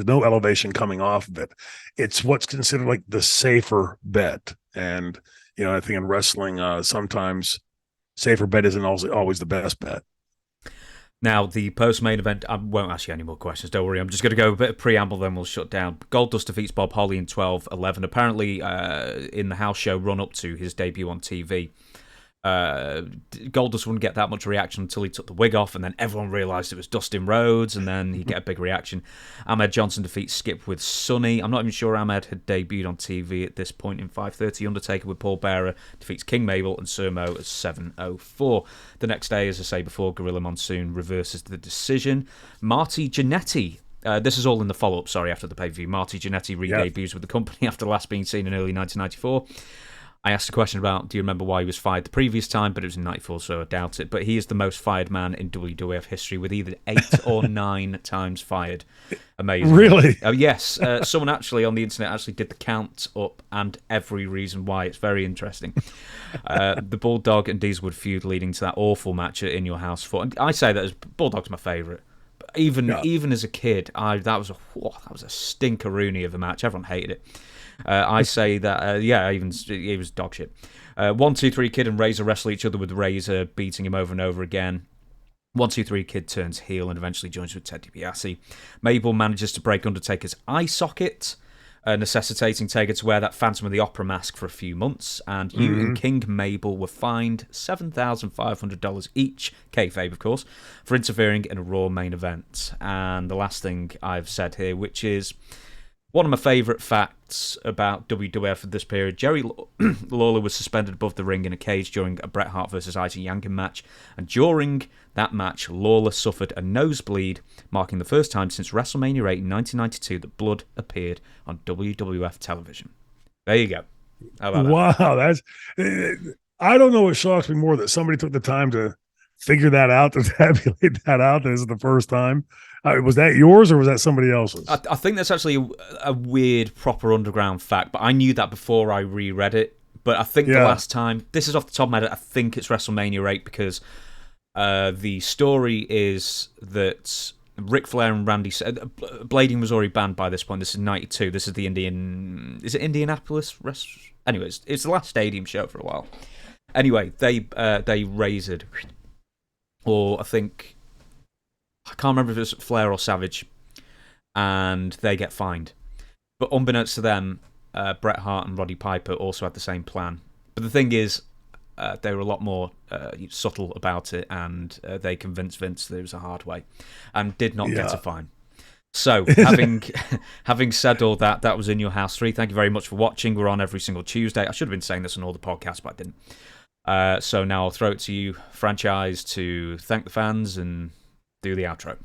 no elevation coming off of it. It's what's considered like the safer bet. And, I think in wrestling, sometimes safer bet isn't always the best bet. Now, the post-main event, I won't ask you any more questions, don't worry. I'm just going to go a bit of preamble, then we'll shut down. Goldust defeats Bob Holly in 12-11. Apparently, in the house show run-up to his debut on TV, Goldust wouldn't get that much reaction until he took the wig off, and then everyone realised it was Dustin Rhodes, and then he'd get a big reaction. Ahmed Johnson defeats Skip with Sonny. I'm not even sure Ahmed had debuted on TV at this point in 5:30. Undertaker with Paul Bearer defeats King Mabel and Surmo at 7:04. The next day, as I say before, Gorilla Monsoon reverses the decision. Marty Jannetty. This is all in the follow-up, after the pay-per-view. Marty Jannetty re-debuts with the company after last being seen in early 1994. I asked a question about, do you remember why he was fired the previous time? But it was in 94, so I doubt it. But he is the most fired man in WWF history, with either 8 or 9 times fired. Amazing. Really? Yes. Someone actually on the internet actually did the count up and every reason why. It's very interesting. The Bulldog and Dieselwood feud leading to that awful match at In Your House 4. And I say that as Bulldog's my favourite. Even as a kid, that was a stinkeroonie of a match. Everyone hated it. I say that, it was dog shit. 1, 2, 3 Kid and Razor wrestle each other, with Razor beating him over and over again. 1, 2, 3 Kid turns heel and eventually joins with Ted DiBiase. Mabel manages to break Undertaker's eye socket, necessitating Taker to wear that Phantom of the Opera mask for a few months. And you and King Mabel were fined $7,500 each, kayfabe of course, for interfering in a Raw main event. And the last thing I've said here, which is one of my favourite facts about WWF at this period, Jerry Lawler was suspended above the ring in a cage during a Bret Hart versus Isaac Yankem match, and during that match, Lawler suffered a nosebleed, marking the first time since WrestleMania 8 in 1992 that blood appeared on WWF television. There you go. How about that? Wow, that's... I don't know what shocks me more, that somebody took the time to figure that out, to tabulate that out. This is the first time. Was that yours or was that somebody else's? I think that's actually a weird, proper underground fact, but I knew that before I reread it. But I think the last time, this is off the top of my head, I think it's WrestleMania 8, because the story is that Ric Flair and Randy... blading was already banned by this point. This is 92. This is the Is it Indianapolis? Anyways, it's the last stadium show for a while. Anyway, they razored, or I think... I can't remember if it was Flair or Savage, and they get fined. But unbeknownst to them, Bret Hart and Roddy Piper also had the same plan. But the thing is, they were a lot more subtle about it, and they convinced Vince that it was a hard way, and did not get a fine. So, having said all that, that was In Your House 3. Thank you very much for watching. We're on every single Tuesday. I should have been saying this on all the podcasts, but I didn't. So now I'll throw it to you, Franchise, to thank the fans and do the outro.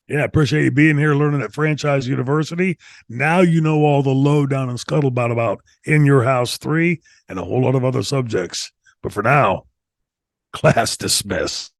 Yeah, appreciate you being here, learning at Franchise University. Now you know all the lowdown and scuttlebutt about In Your House 3 and a whole lot of other subjects. But for now, class dismissed.